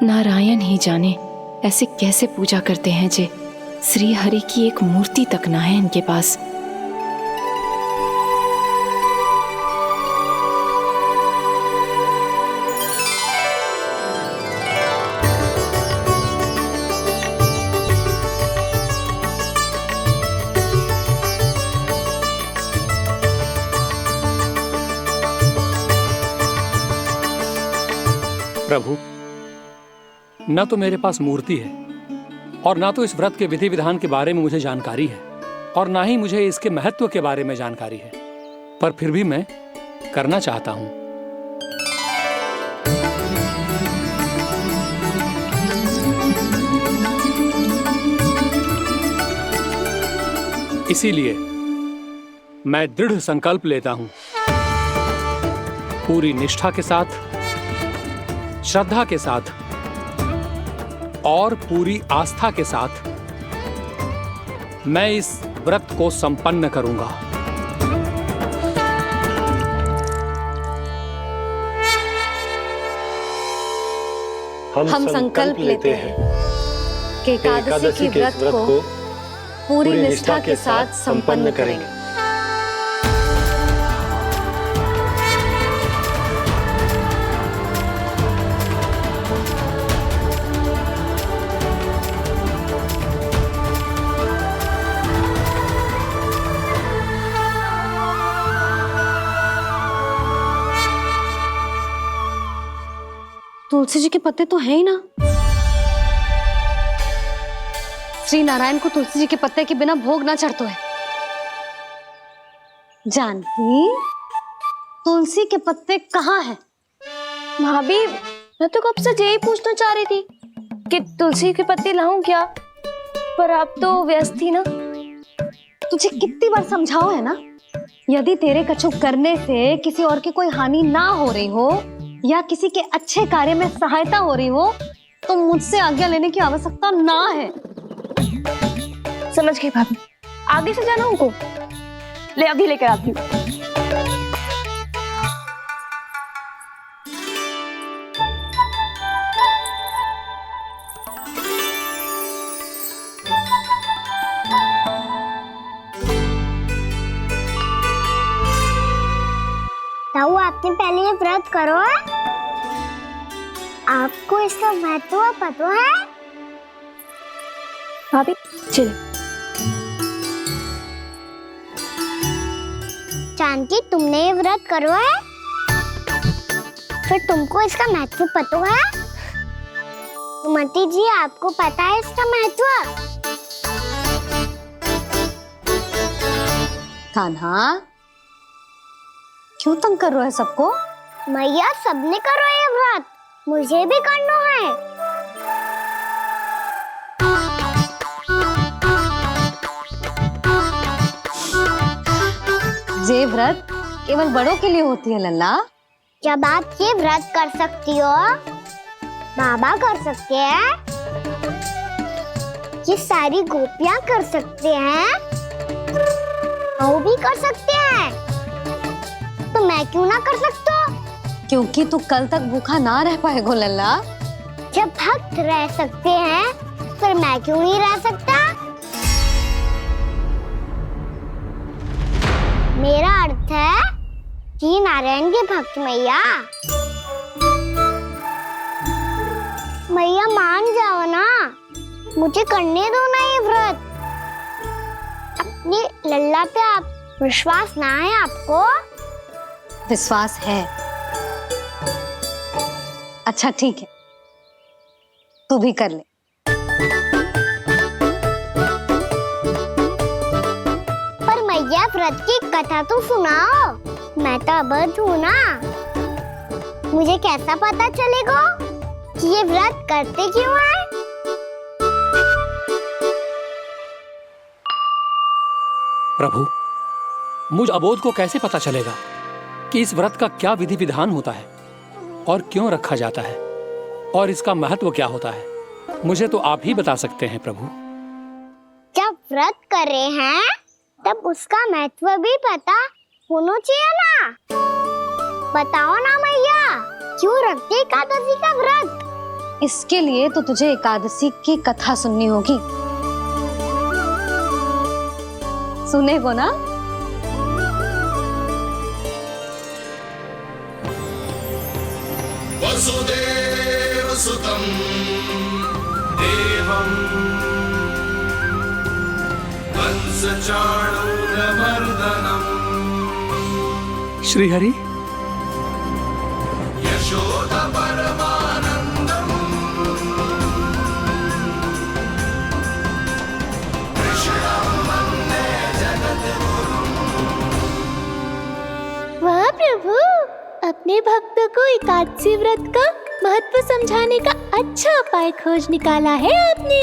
नारायण ही जाने ऐसे कैसे पूजा करते हैं जे श्री हरि की एक मूर्ति तक ना है इनके पास। प्रभु, न तो मेरे पास मूर्ति है और ना तो इस व्रत के विधि विधान के बारे में मुझे जानकारी है और ना ही मुझे इसके महत्व के बारे में जानकारी है, पर फिर भी मैं करना चाहता हूं। इसीलिए मैं दृढ़ संकल्प लेता हूं, पूरी निष्ठा के साथ, श्रद्धा के साथ और पूरी आस्था के साथ मैं इस व्रत को संपन्न करूंगा। हम संकल्प लेते हैं कि एकादशी के व्रत को पूरी निष्ठा के साथ संपन्न करेंगे। तुलसी जी के पत्ते तो हैं ही ना। श्री नारायण को तुलसी जी के पत्ते के बिना भोग ना चढ़तो है। जानकी, तुलसी के पत्ते कहाँ हैं? भाभी, मैं तो कब से यही पूछना चाह रही थी कि तुलसी के पत्ते लाऊं क्या, पर आप तो व्यस्त थी ना। तुझे कितनी बार समझाओ है ना, यदि तेरे कछु करने से किसी और की कोई हानि ना हो रही हो या किसी के अच्छे कार्य में सहायता हो रही हो तो मुझसे आज्ञा लेने की आवश्यकता ना है। समझ गई भाभी, आगे से जाना उनको। ले अभी लेकर आती हूँ। ताऊ, आपने पहले ये व्रत करो है? आपको इसका महत्व पता है? भाभी चल। जानकी, तुमने ये व्रत करो है? फिर तुमको इसका महत्व पता है? सुमति जी, आपको पता है इसका महत्व? कान्हा, क्यों तंग कर रहे हो सबको? मैया, सबने करो ये व्रत, मुझे भी करना है। ये व्रत केवल बड़ों के लिए होती है लल्ला। जब आप ये व्रत कर सकती हो, बाबा कर सकते हैं, ये सारी गोपियां कर सकते हैं, वो भी कर सकते हैं, तो मैं क्यों ना कर सकता? क्योंकि तू कल तक भूखा ना रह पाएगा लल्ला। जब भक्त रह सकते हैं, फिर मैं क्यों नहीं रह सकता? मेरा अर्थ है कि नारायण के भक्त मैया। मैया, मान जाओ ना, मुझे करने दो ना ये व्रत। अपनी लल्ला पे आप विश्वास ना है आपको? विश्वास है। अच्छा ठीक है, तू भी कर ले। पर मैया, व्रत की कथा तो सुनाओ। मैं तो अबध हूँ ना, मुझे कैसा पता चलेगा कि ये व्रत करते क्यों हैं? प्रभु, मुझ अबोध को कैसे पता चलेगा कि इस व्रत का क्या विधि विधान होता है और क्यों रखा जाता है और इसका महत्व क्या होता है? मुझे तो आप ही बता सकते हैं प्रभु। जब व्रत कर रहे हैं तब उसका महत्व भी पता होना चाहिए ना। बताओ ना मैया, क्यों रखते एकादशी का व्रत? इसके लिए तो तुझे एकादशी की कथा सुननी होगी। सुनेगो ना? वसुदेव सुतं देवं कंसचाणूरमर्दनम् श्रीहरि, यशोदा परमानन्दम् कृष्णं वन्दे जगद्गुरुम्। वाह प्रभु, अपने भक्तों को एकादशी व्रत का महत्व समझाने का अच्छा उपाय खोज निकाला है आपने।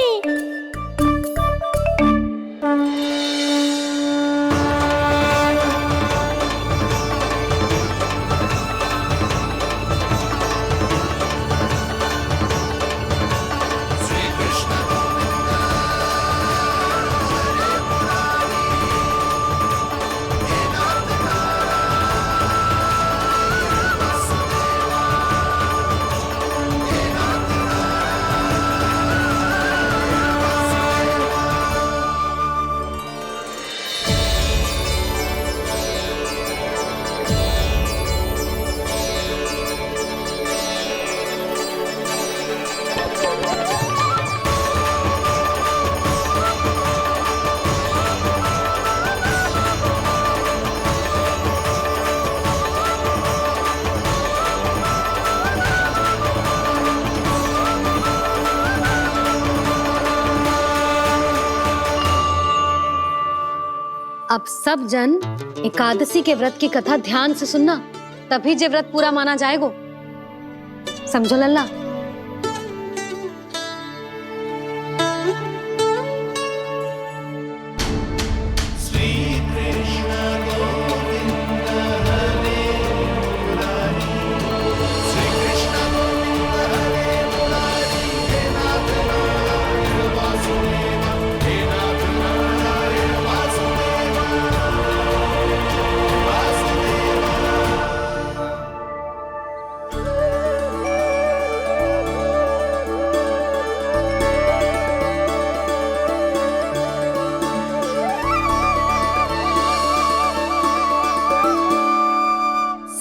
अब सब जन एकादशी के व्रत की कथा ध्यान से सुनना, तभी जे व्रत पूरा माना जाएगो। समझो लल्ला?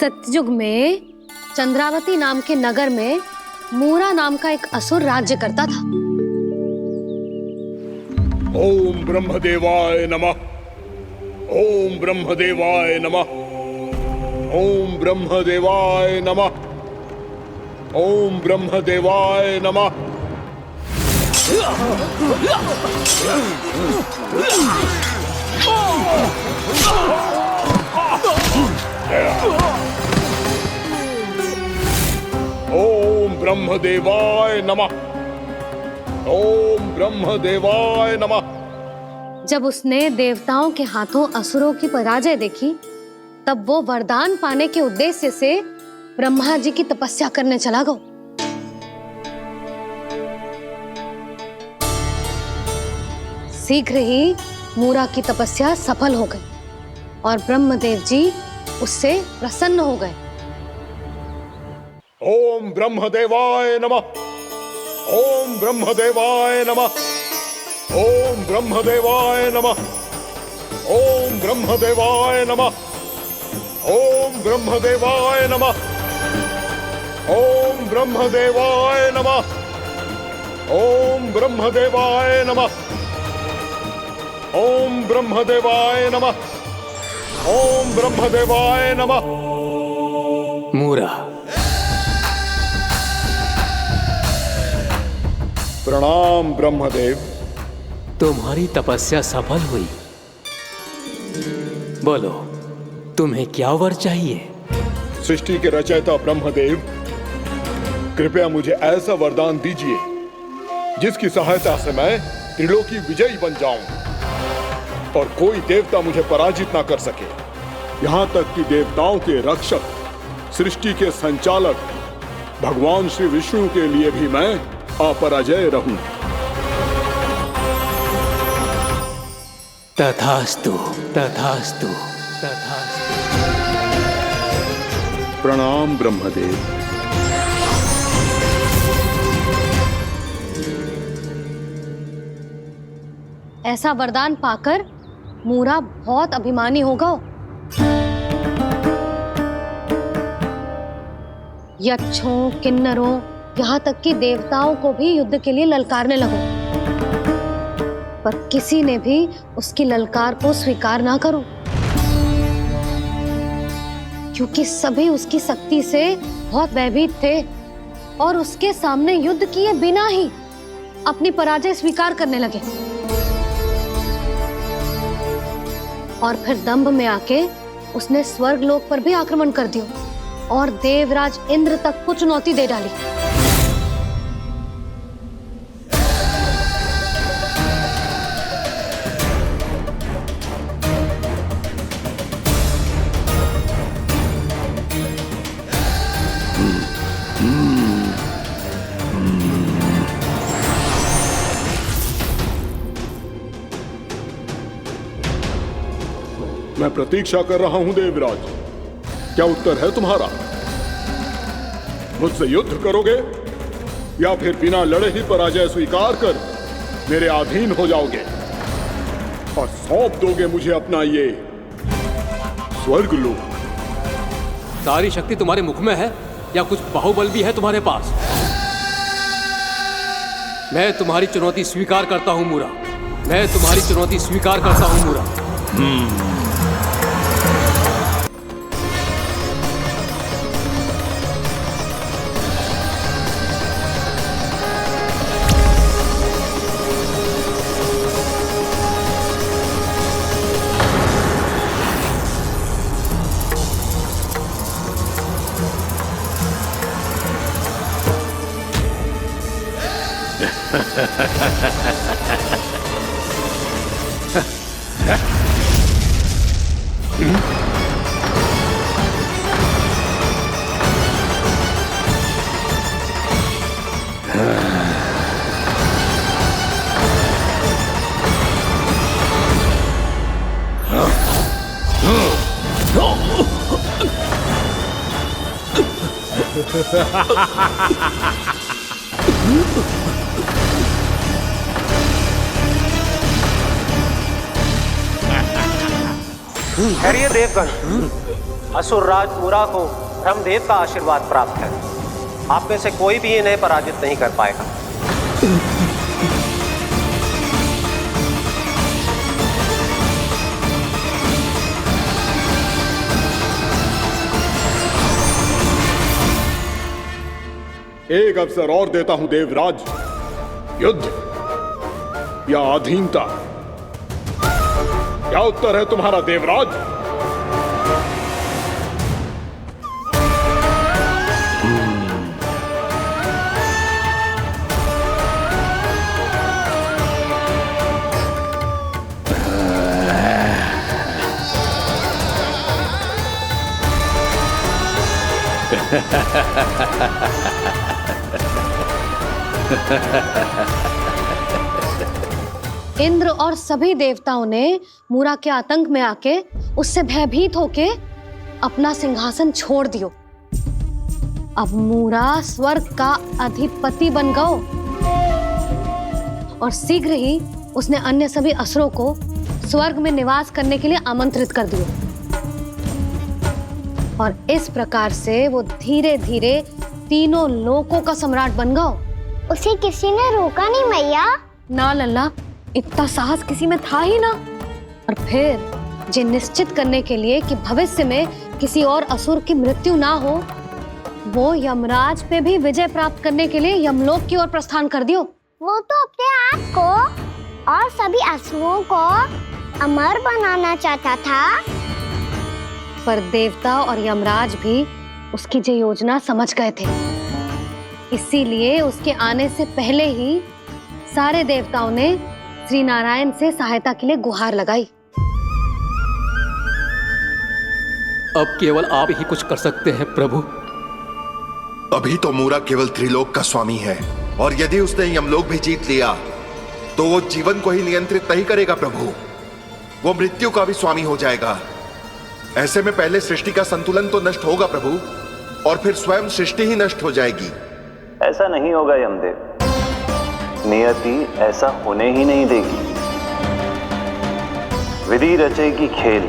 सतयुग में चंद्रावती नाम के नगर में मूरा नाम का एक असुर राज्य करता था। ओम ब्रह्मदेवाय नमः। ओम ब्रह्मदेवाय नमः। ओम ब्रह्मदेवाय नमः। ओम ब्रह्मदेवाय नमः। ओम ब्रह्मदेवाय नमः। ओम ब्रह्मदेवाय नमः। जब उसने देवताओं के हाथों असुरों की पराजय देखी, तब वो वरदान पाने के उद्देश्य से ब्रह्मा जी की तपस्या करने चला गया। शीघ्र ही मूरा की तपस्या सफल हो गई और ब्रह्मदेव जी उससे प्रसन्न हो गए। ओम ब्रह्मदेवाय नमः। ओम ब्रह्मदेवाय नमः। ओम ब्रह्मदेवाय नमः। ओम ब्रह्मदेवाय नमः। ओम ब्रह्मदेवाय नमः। ओम ब्रह्मदेवाय नमः। ओम ब्रह्मदेवाय नमः। ओम ब्रह्मदेवाय नमः। ओम ब्रह्मदेवाय नमः। मूरा, प्रणाम ब्रह्मदेव। तुम्हारी तपस्या सफल हुई। बोलो, तुम्हें क्या वर चाहिए? सृष्टि के रचयिता ब्रह्मदेव, कृपया मुझे ऐसा वरदान दीजिए जिसकी सहायता से मैं त्रिलोकी विजयी बन जाऊं और कोई देवता मुझे पराजित ना कर सके। यहाँ तक कि देवताओं के रक्षक, सृष्टि के संचालक भगवान श्री विष्णु के लिए भी मैं अपराजय रहूं। तथास्तु, तथास्तु, तथास्तु। प्रणाम ब्रह्मदेव। ऐसा वरदान पाकर मूरा बहुत अभिमानी होगा। यक्षों, किन्नरों, यहाँ तक कि देवताओं को भी युद्ध के लिए ललकारने लगो, पर किसी ने भी उसकी ललकार को स्वीकार ना करो, क्योंकि सभी उसकी शक्ति से बहुत भयभीत थे और उसके सामने युद्ध किए बिना ही अपनी पराजय स्वीकार करने लगे। और फिर दंभ में आके उसने स्वर्ग लोक पर भी आक्रमण कर दिया और देवराज इंद्र तक को चुनौती दे डाली। मैं प्रतीक्षा कर रहा हूं देवराज, क्या उत्तर है तुम्हारा? मुझसे युद्ध करोगे या फिर बिना लड़े ही पराजय स्वीकार कर मेरे अधीन हो जाओगे और सौंप दोगे मुझे अपना ये स्वर्ग लोक? सारी शक्ति तुम्हारे मुख में है या कुछ बाहुबल भी है तुम्हारे पास? मैं तुम्हारी चुनौती स्वीकार करता हूं मूरा, मैं तुम्हारी चुनौती स्वीकार करता हूं मूरा। ठहरिए देवगण, असुर राज मूरा को ब्रह्मदेव का आशीर्वाद प्राप्त है। आप में से कोई भी इन्हें पराजित नहीं कर पाएगा। एक अवसर और देता हूं देवराज, युद्ध या अधीनता, क्या उत्तर है तुम्हारा देवराज? इंद्र और सभी देवताओं ने मूरा के आतंक में आके उससे भयभीत होके अपना सिंहासन छोड़ दियो। अब मूरा स्वर्ग का अधिपति बन गयो और शीघ्र ही उसने अन्य सभी असुरों को स्वर्ग में निवास करने के लिए आमंत्रित कर दिया। और इस प्रकार से वो धीरे धीरे तीनों लोकों का सम्राट बन गया। उसे किसी ने रोका नहीं मैया? ना लल्ला, इतना साहस किसी में था ही ना। और फिर ये निश्चित करने के लिए कि भविष्य में किसी और असुर की मृत्यु ना हो, वो यमराज पे भी विजय प्राप्त करने के लिए यमलोक की ओर प्रस्थान कर दियो। वो तो अपने आप को और सभी असुरों को अमर बनाना चाहता था। पर देवता और यमराज भी उसकी ये योजना समझ गए थे, इसीलिए उसके आने से पहले ही सारे देवताओं ने श्री नारायण से सहायता के लिए गुहार लगाई। अब केवल आप ही कुछ कर सकते हैं प्रभु। अभी तो मूरा केवल त्रिलोक का स्वामी है, और यदि उसने यमलोक भी जीत लिया तो वो जीवन को ही नियंत्रित नहीं करेगा प्रभु, वो मृत्यु का भी स्वामी हो जाएगा। ऐसे में पहले सृष्टि का संतुलन तो नष्ट होगा प्रभु, और फिर स्वयं सृष्टि ही नष्ट हो जाएगी। ऐसा नहीं होगा यमदेव, नियति ऐसा होने ही नहीं देगी। विधि रचेगी खेल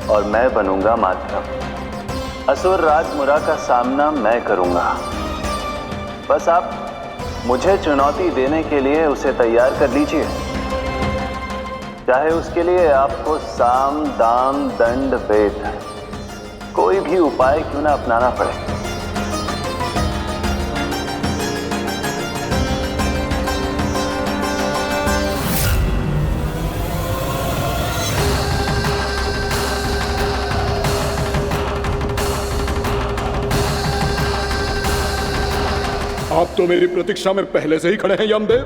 और मैं बनूंगा माध्यम। असुर राज मुरा का सामना मैं करूंगा। बस आप मुझे चुनौती देने के लिए उसे तैयार कर लीजिए, चाहे उसके लिए आपको साम दाम दंड भेद कोई भी उपाय क्यों ना अपनाना पड़े। आप तो मेरी प्रतीक्षा में पहले से ही खड़े हैं यमदेव।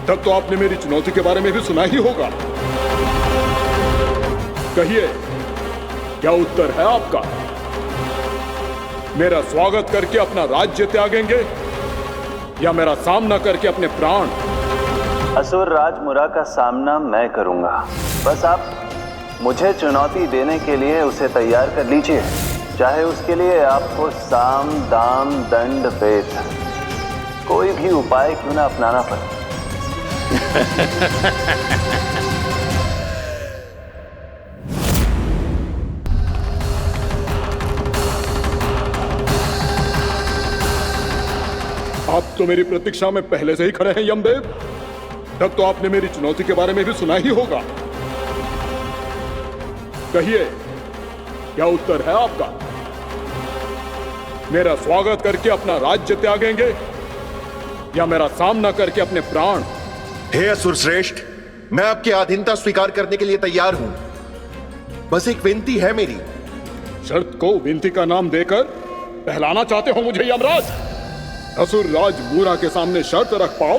तब तो आपने मेरी चुनौती के बारे में भी सुना ही होगा। कहिए, क्या उत्तर है आपका? मेरा स्वागत करके अपना राज्य त्यागेंगे या मेरा सामना करके अपने प्राण? असुर राज मुरा का सामना मैं करूंगा। बस आप मुझे चुनौती देने के लिए उसे तैयार कर लीजिए, चाहे उसके लिए आपको साम दाम दंड भेद कोई भी उपाय क्यों ना अपनाना पड़े। आप तो मेरी प्रतीक्षा में पहले से ही खड़े हैं यमदेव। तब तो आपने मेरी चुनौती के बारे में भी सुना ही होगा। कहिए, क्या उत्तर है आपका? मेरा स्वागत करके अपना राज्य त्यागेंगे या मेरा सामना करके अपने प्राण? हे असुर श्रेष्ठ, मैं आपकी अधीनता स्वीकार करने के लिए तैयार हूं। बस एक विनती है मेरी। शर्त को विनती का नाम देकर पहलाना चाहते हो मुझे यमराज? असुर राज मूरा के सामने शर्त रख पाओ,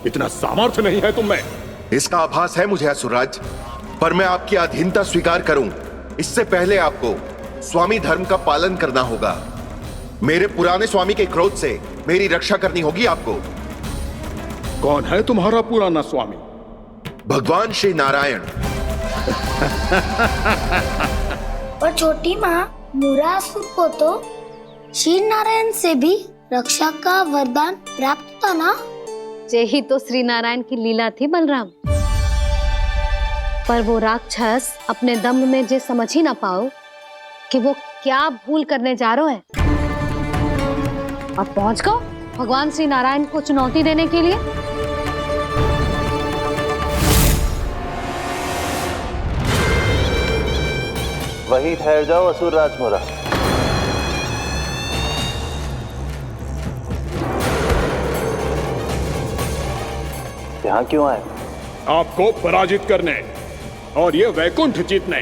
इतना सामर्थ्य नहीं है तुम में। इसका आभास है मुझे असुरराज, पर मैं आपकी अधीनता स्वीकार करूं इससे पहले आपको स्वामी धर्म का पालन करना होगा। मेरे पुराने स्वामी के क्रोध से मेरी रक्षा करनी होगी आपको। कौन है तुम्हारा पुराना स्वामी? भगवान श्री नारायण। और छोटी माँ, मूरासुर को तो श्री नारायण से भी रक्षा का वरदान प्राप्त था ना? यही तो श्री नारायण की लीला थी बलराम। पर वो राक्षस अपने दम में जे समझ ही ना पाओ कि वो क्या भूल करने जा रहा है, और पहुंच गो भगवान श्री नारायण को चुनौती देने के लिए। वहीं ठहर जाओ असुर राज मुरा। यहां क्यों आए? आपको पराजित करने और ये वैकुंठ जीतने,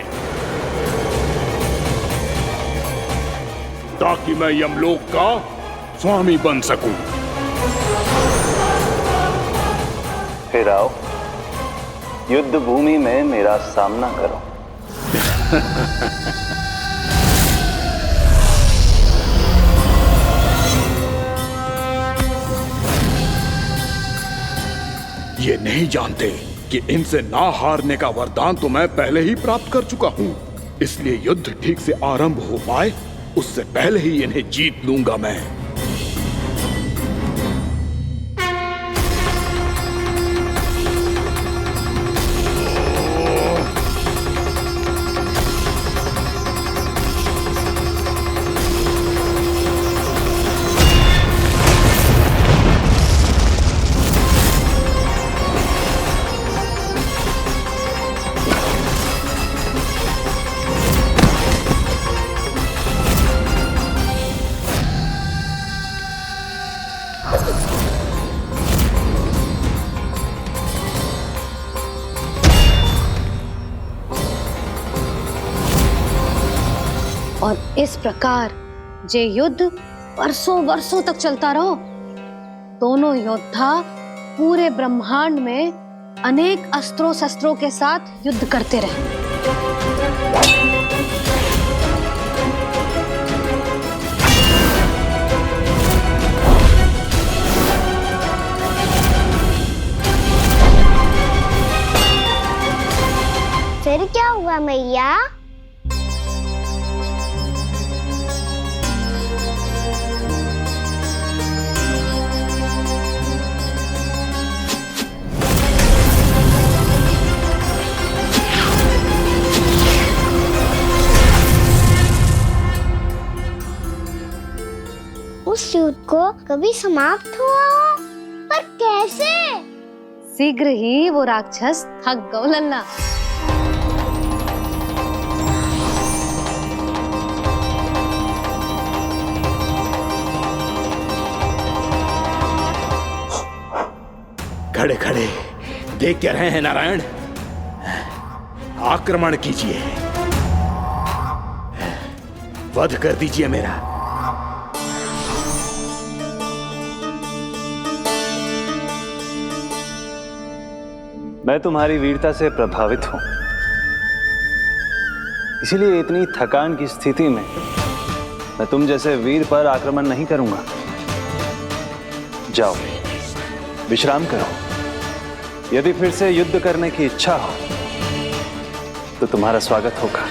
ताकि मैं यमलोक का स्वामी बन सकूं। फिर आओ, युद्ध भूमि में मेरा सामना करो। ये नहीं जानते कि इनसे ना हारने का वरदान तो मैं पहले ही प्राप्त कर चुका हूं, इसलिए युद्ध ठीक से आरंभ हो पाए उससे पहले ही इन्हें जीत लूंगा मैं। और इस प्रकार जे युद्ध वर्षों वर्षों तक चलता रहो। दोनों योद्धा पूरे ब्रह्मांड में अनेक अस्त्रों शस्त्रों के साथ युद्ध करते रहे। फिर क्या हुआ मैया? उस युद्ध को कभी समाप्त हुआ हो, पर कैसे? शीघ्र ही वो राक्षस थक गो लल्ला। खड़े खड़े देख क्या रहे हैं नारायण? आक्रमण कीजिए, वध कर दीजिए मेरा। मैं तुम्हारी वीरता से प्रभावित हूं, इसीलिए इतनी थकान की स्थिति में मैं तुम जैसे वीर पर आक्रमण नहीं करूंगा। जाओ विश्राम करो। यदि फिर से युद्ध करने की इच्छा हो तो तुम्हारा स्वागत होगा।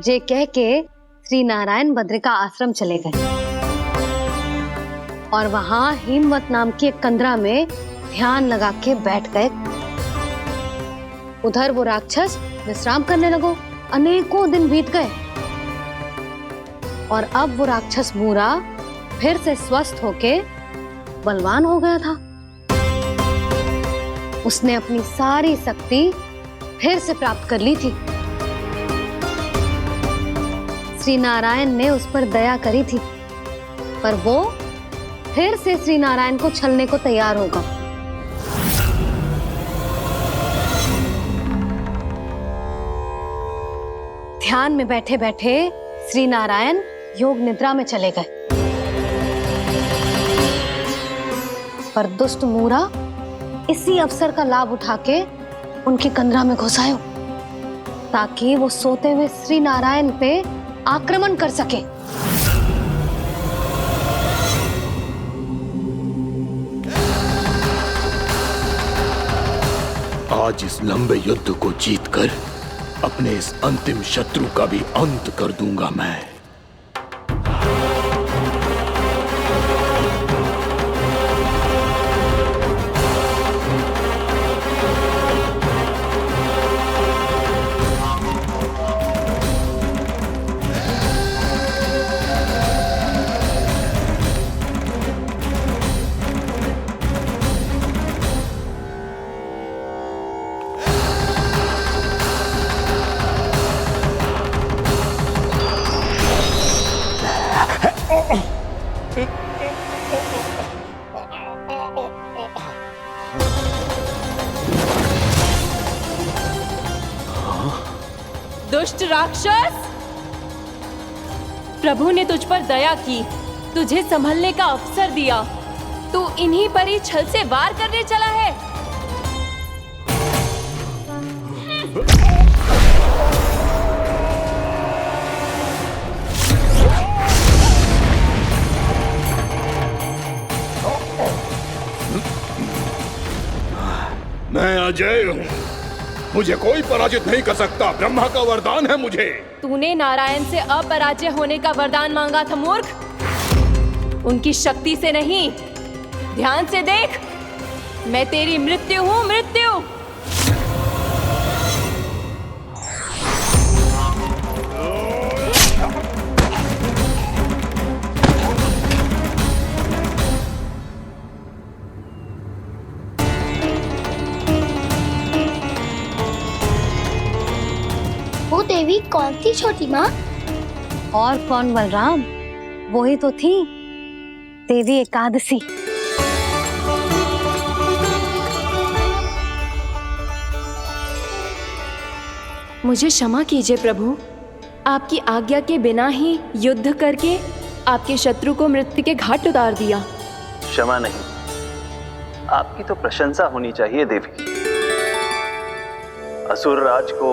जे कह के श्री नारायण बद्रिका आश्रम चले गए और वहां हिमवत नाम की एक कंदरा में ध्यान लगा के बैठ गए। उधर वो राक्षस विश्राम करने लगो। अनेकों दिन बीत गए और अब वो राक्षस मूरा फिर से स्वस्थ होके बलवान हो गया था। उसने अपनी सारी शक्ति फिर से प्राप्त कर ली थी। श्री नारायण ने उस पर दया करी थी, पर वो फिर से श्री नारायण को छलने को तैयार होगा। ध्यान में बैठे बैठे श्री नारायण योग निद्रा में चले गए, पर दुष्ट मूरा इसी अवसर का लाभ उठा के उनकी कंदरा में घुस आयो ताकि वो सोते हुए श्री नारायण पे आक्रमण कर सके। आज इस लंबे युद्ध को जीतकर अपने इस अंतिम शत्रु का भी अंत कर दूंगा मैं। दुष्ट राक्षस, प्रभु ने तुझ पर दया की, तुझे संभलने का अवसर दिया। तू इन्हीं पर ही छल से वार करने चला है। मैं अजय हूँ, मुझे कोई पराजित नहीं कर सकता। ब्रह्मा का वरदान है मुझे। तूने नारायण से अपराजय होने का वरदान मांगा था मूर्ख, उनकी शक्ति से नहीं। ध्यान से देख, मैं तेरी मृत्यु हूँ, मृत्यु। वो देवी कौन थी छोटी माँ? और कौन बलराम, वही तो थी देवी एकादशी। मुझे क्षमा कीजिए प्रभु, आपकी आज्ञा के बिना ही युद्ध करके आपके शत्रु को मृत्यु के घाट उतार दिया। क्षमा नहीं, आपकी तो प्रशंसा होनी चाहिए देवी। असुर राज को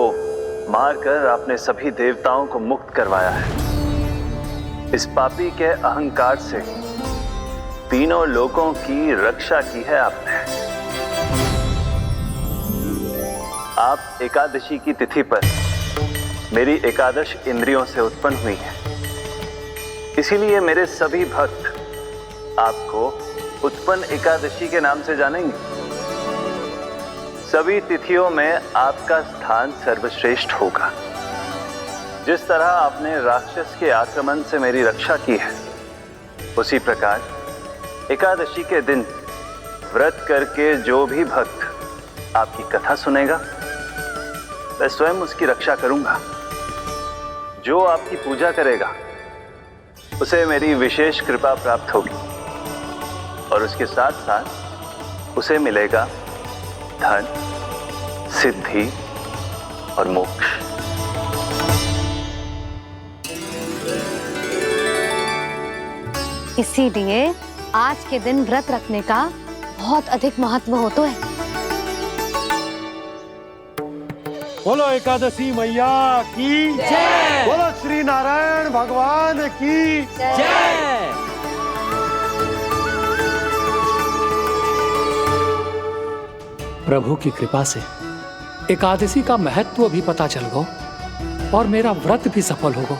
मारकर आपने सभी देवताओं को मुक्त करवाया है। इस पापी के अहंकार से तीनों लोकों की रक्षा की है आपने। आप एकादशी की तिथि पर मेरी एकादश इंद्रियों से उत्पन्न हुई हैं। इसीलिए मेरे सभी भक्त आपको उत्पन्न एकादशी के नाम से जानेंगे। सभी तिथियों में आपका स्थान सर्वश्रेष्ठ होगा। जिस तरह आपने राक्षस के आक्रमण से मेरी रक्षा की है, उसी प्रकार एकादशी के दिन व्रत करके जो भी भक्त आपकी कथा सुनेगा, मैं स्वयं उसकी रक्षा करूंगा। जो आपकी पूजा करेगा उसे मेरी विशेष कृपा प्राप्त होगी और उसके साथ साथ उसे मिलेगा धन, सिद्धि और मोक्ष। इसीलिए आज के दिन व्रत रखने का बहुत अधिक महत्व होता है। बोलो एकादशी मैया की जय। बोलो श्री नारायण भगवान की जय। प्रभु की कृपा से एकादशी का महत्व भी पता चल गो और मेरा व्रत भी सफल होगा।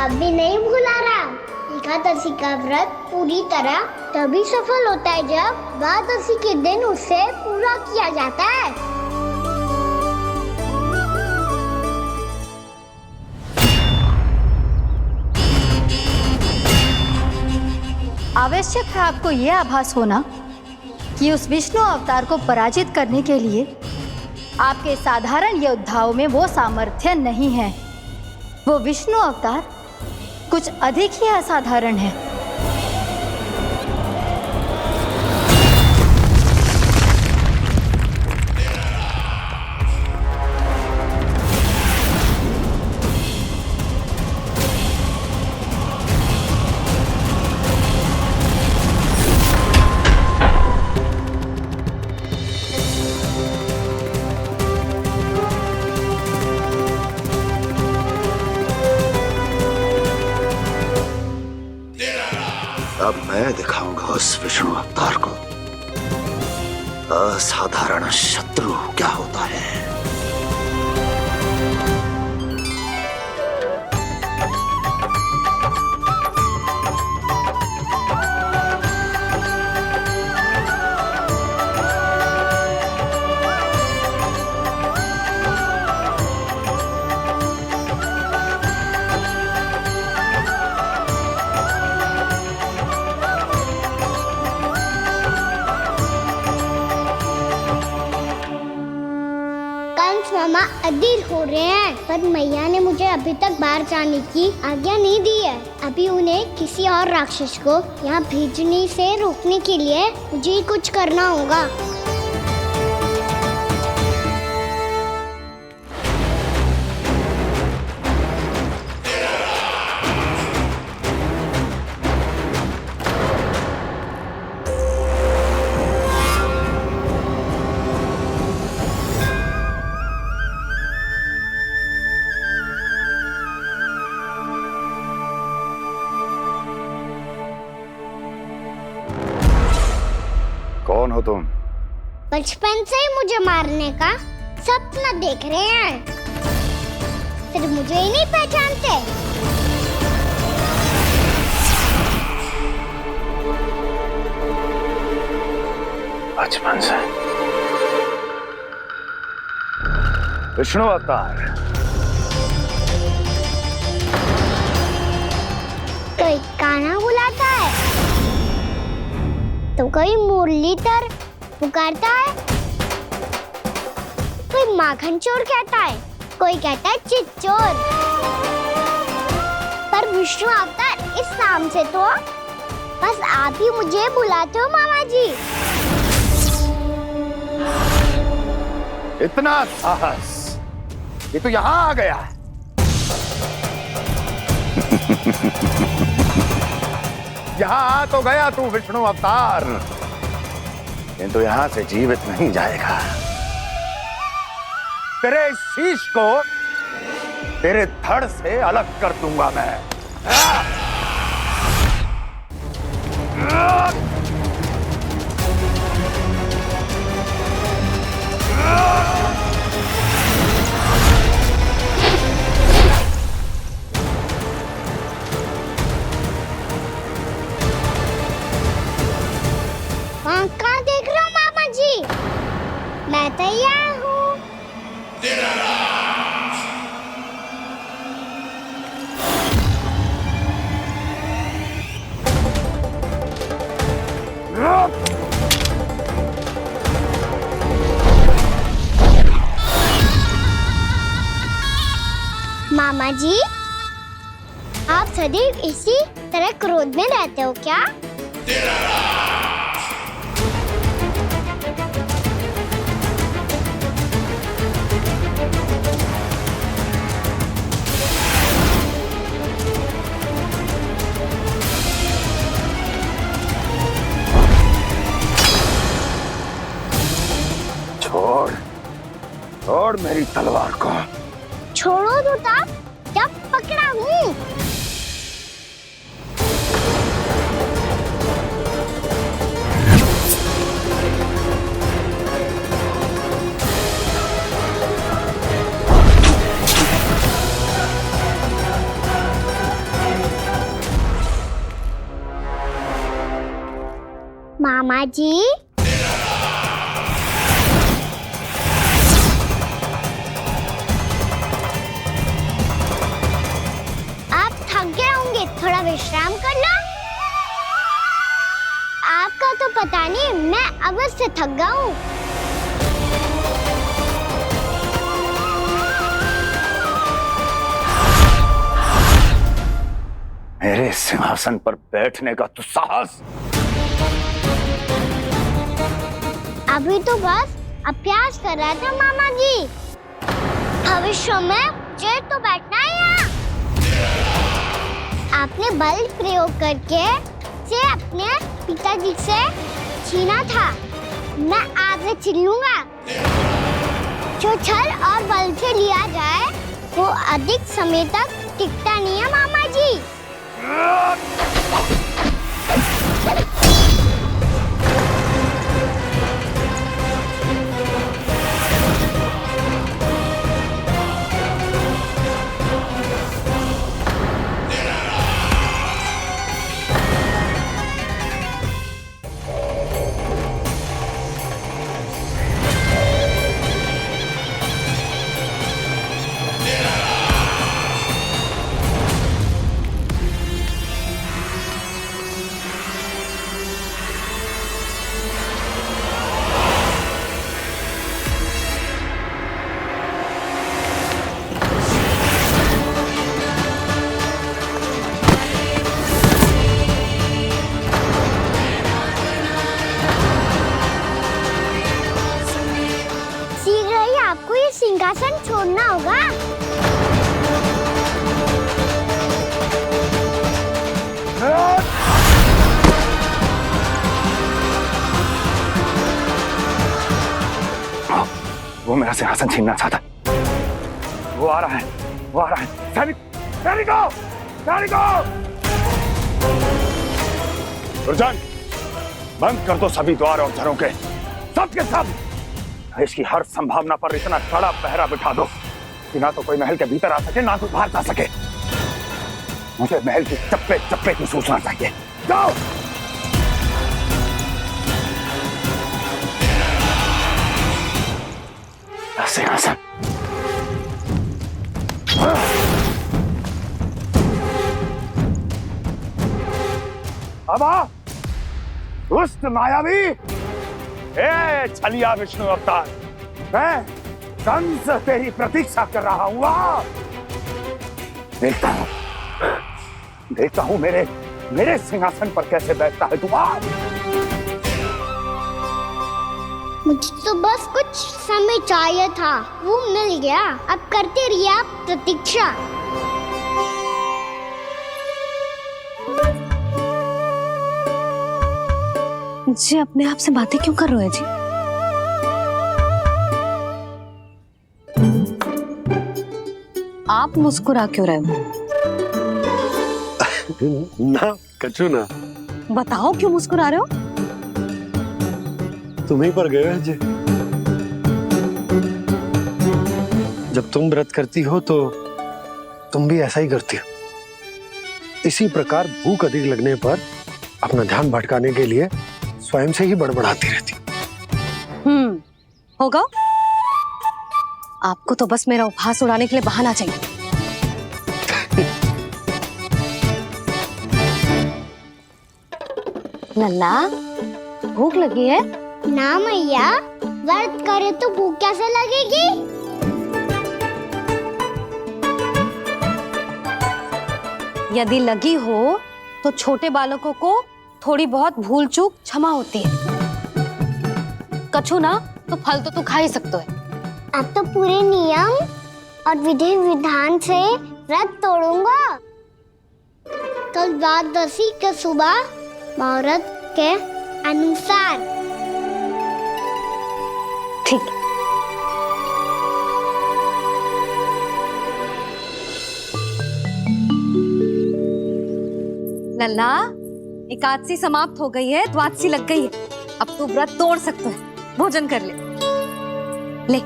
अभी नहीं भूला राम, एकादशी का व्रत पूरी तरह तभी सफल होता है जब द्वादशी के दिन उसे पूरा किया जाता है। आवश्यक है आपको यह आभास होना कि उस विष्णु अवतार को पराजित करने के लिए आपके साधारण योद्धाओं में वो सामर्थ्य नहीं है। वो विष्णु अवतार कुछ अधिक ही असाधारण है। अब मैं दिखाऊंगा उस विष्णु अवतार को असाधारण शत्रु क्या होता है। मामा अधीर हो रहे हैं, पर मैया ने मुझे अभी तक बाहर जाने की आज्ञा नहीं दी है। अभी उन्हें किसी और राक्षस को यहाँ भेजने से रोकने के लिए मुझे ही कुछ करना होगा। कौन हो तुम? बचपन से ही मुझे मारने का सपना देख रहे हैं, सिर्फ मुझे ही नहीं पहचानते। बचपन से विष्णु अवतार। कोई कान्हा बुलाता है तो कोई मुरलीधर पुकारता है, कोई माखन चोर कहता है, कोई कहता है चिच्चोर। पर विष्णु अवतार इस नाम से तो बस आप ही मुझे बुलाते हो मामा जी। इतना साहस ये तो यहाँ आ गया है। यहाँ आ तो गया तू विष्णु अवतार, किंतु यहाँ से जीवित नहीं जाएगा। तेरे शीश को तेरे धड़ से अलग कर दूंगा मैं। कहाँ देख रहे हो मामा जी? मैं तैयार हूँ। मामा जी, आप सदैव इसी तरह क्रोध में रहते हो क्या? छोड़ छोड़ मेरी तलवार को। छोड़ो तो तब जब पकड़ा हूँ। मामा जी, थोड़ा विश्राम कर लो। आपका तो पता नहीं, मैं अवश्य थक गया हूँ। मेरे सिंहासन पर बैठने का तो साहस। अभी तो बस अभ्यास कर रहा था मामा जी। भविष्य में मुझे तो बैठना है यहाँ। आपने बल प्रयोग करके से अपने पिताजी से छीना था। मैं आपसे छीन लूंगा। जो छल और बल से लिया जाए वो अधिक समय तक टिकता नहीं है मामा जी। सिंहासन छोड़ना होगा। वो मेरा सिंहासन छीनना चाहता है। वो आ रहा है, वो आ रहा है। सैनिकों, दुर्जन, बंद कर दो सभी द्वार और झरों के, सब के सब। इसकी हर संभावना पर इतना कड़ा पहरा बिठा दो कि ना तो कोई महल के भीतर आ सके, ना कोई बाहर जा सके। मुझे महल की चप्पे चप्पे की सूचना चाहिए। जाओ। सिंहासन। अब आ, दुष्ट मायावी, ए छलिया विष्णु अवतार, मैं कंस तेरी प्रतीक्षा कर रहा हूँ। देखता हूँ मेरे सिंहासन पर कैसे बैठता है तू। मुझे तो बस कुछ समय चाहिए था, वो मिल गया। अब करते रहिए आप प्रतीक्षा। जी अपने आप से बातें क्यों कर रहे हैं जी? आप मुस्कुरा क्यों रहे हो? ना कछु ना। बताओ क्यों मुस्कुरा रहे हो? तुम्हीं पर गए हैं जी। जब तुम व्रत करती हो तो तुम भी ऐसा ही करती हो। इसी प्रकार भूख अधिक लगने पर अपना ध्यान भटकाने के लिए स्वयं से ही बड़बड़ाती रहती। होगा। आपको तो बस मेरा उपहास उड़ाने के लिए बहाना चाहिए। नन्ना, भूख लगी है? ना मैया, व्रत करे तो भूख कैसे लगेगी? यदि लगी हो तो छोटे बालकों को थोड़ी बहुत भूल चूक क्षमा होती है। कछु ना तो फल तो तू खा ही सकते है। अब तो पूरे नियम और विधि विधान से व्रत तोड़ूंगा। कल द्वादशी के सुबह मुहूर्त के अनुसार। ठीक। लल्ला, एकादशी समाप्त हो गई है, द्वादशी लग गई है। अब तू व्रत तोड़ सकते है। भोजन कर ले। ले।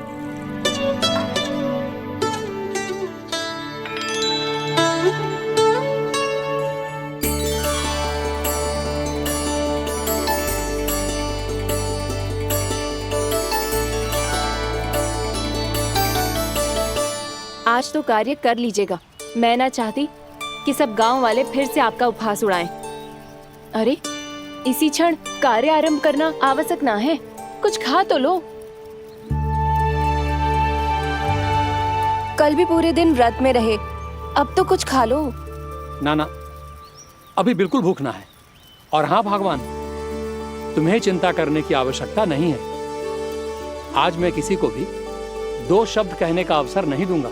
आज तो कार्य कर लीजिएगा। मैं ना चाहती कि सब गांव वाले फिर से आपका उपहास उड़ाएं। अरे इसी क्षण कार्य आरंभ करना आवश्यक ना है। कुछ खा तो लो। कल भी पूरे दिन व्रत में रहे, अब तो कुछ खा लो। ना, अभी बिल्कुल भूख ना है। और हाँ भगवान, तुम्हें चिंता करने की आवश्यकता नहीं है। आज मैं किसी को भी 2 शब्द कहने का अवसर नहीं दूंगा।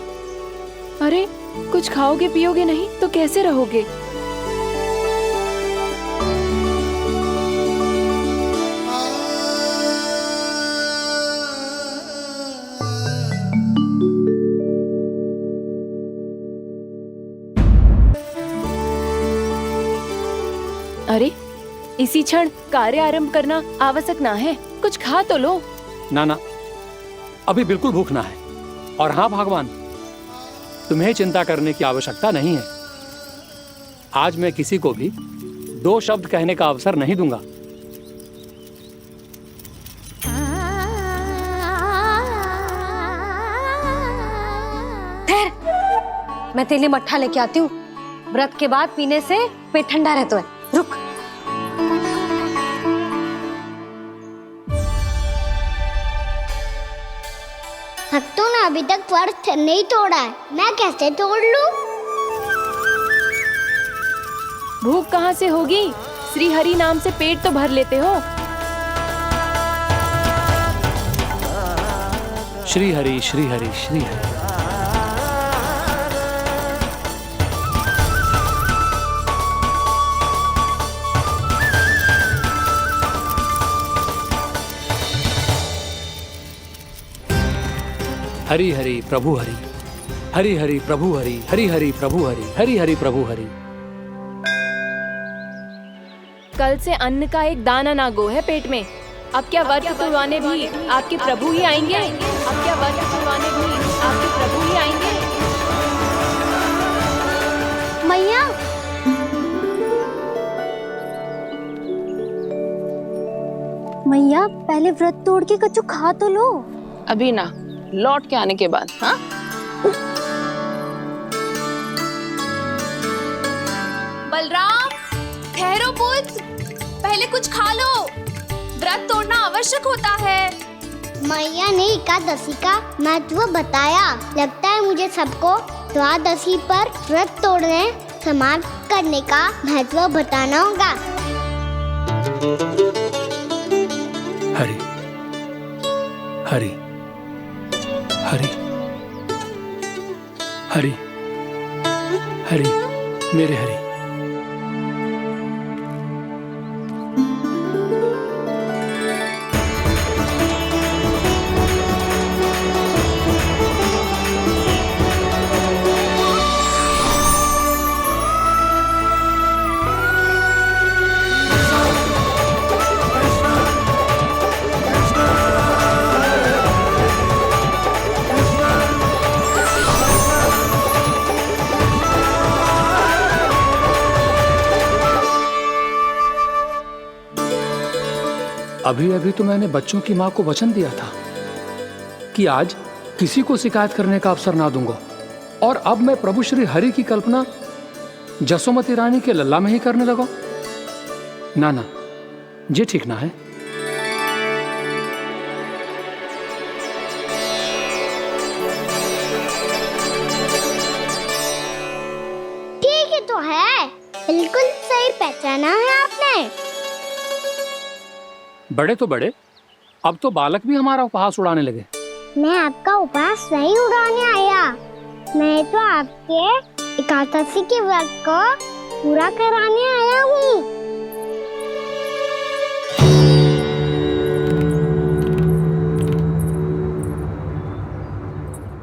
अरे कुछ खाओगे पियोगे नहीं तो कैसे रहोगे? अरे इसी क्षण कार्य आरंभ करना आवश्यक ना है। कुछ खा तो लो। ना, अभी बिल्कुल भूख ना है। और हाँ भगवान, तुम्हें चिंता करने की आवश्यकता नहीं है। आज मैं किसी को भी 2 शब्द कहने का अवसर नहीं दूंगा। ठहर, मैं तेरे लिए मट्ठा लेके आती हूँ। व्रत के बाद पीने से पेट ठंडा रहता है। रुक। भक्तों ने अभी तक व्रत नहीं तोड़ा है, मैं कैसे तोड़ लूं? भूख कहाँ से होगी? श्री हरि नाम से पेट तो भर लेते हो। श्री हरि श्री हरि श्री हरि। हरि हरि प्रभु हरि, हरि हरि प्रभु हरि, हरि हरि प्रभु हरि, हरि हरि प्रभु हरि। कल से अन्न का एक दाना ना गो है पेट में। अब क्या व्रत तुड़वाने भी आपके प्रभु ही आएंगे? अब क्या व्रत तुड़वाने भी आपके प्रभु ही आएंगे? मैया, मैया पहले व्रत तोड़ के कछु खा तो लो। अभी ना, लौट के आने के बाद। हाँ, बलराम, ठहरो पुत्र, पहले कुछ खा लो। व्रत तोड़ना आवश्यक होता है। मैया ने एकादशी का महत्व बताया। लगता है मुझे सबको द्वादशी पर व्रत तोड़ने समाप्त करने का महत्व बताना होगा। हरि हरि हरि हरि हरि, मेरे हरि। अभी अभी तो मैंने बच्चों की माँ को वचन दिया था कि आज किसी को शिकायत करने का अवसर ना दूंगा, और अब मैं प्रभु श्री हरि की कल्पना जसोमती रानी के लल्ला में ही करने लगा। ना, ये ठीक ना है। ठीक है तो है, बिल्कुल सही पहचाना है आपने। बड़े तो बड़े, अब तो बालक भी हमारा उपहास उड़ाने लगे। मैं आपका उपहास नहीं उड़ाने आया, मैं तो आपके एकादशी के व्रत को पूरा कराने आया हूँ।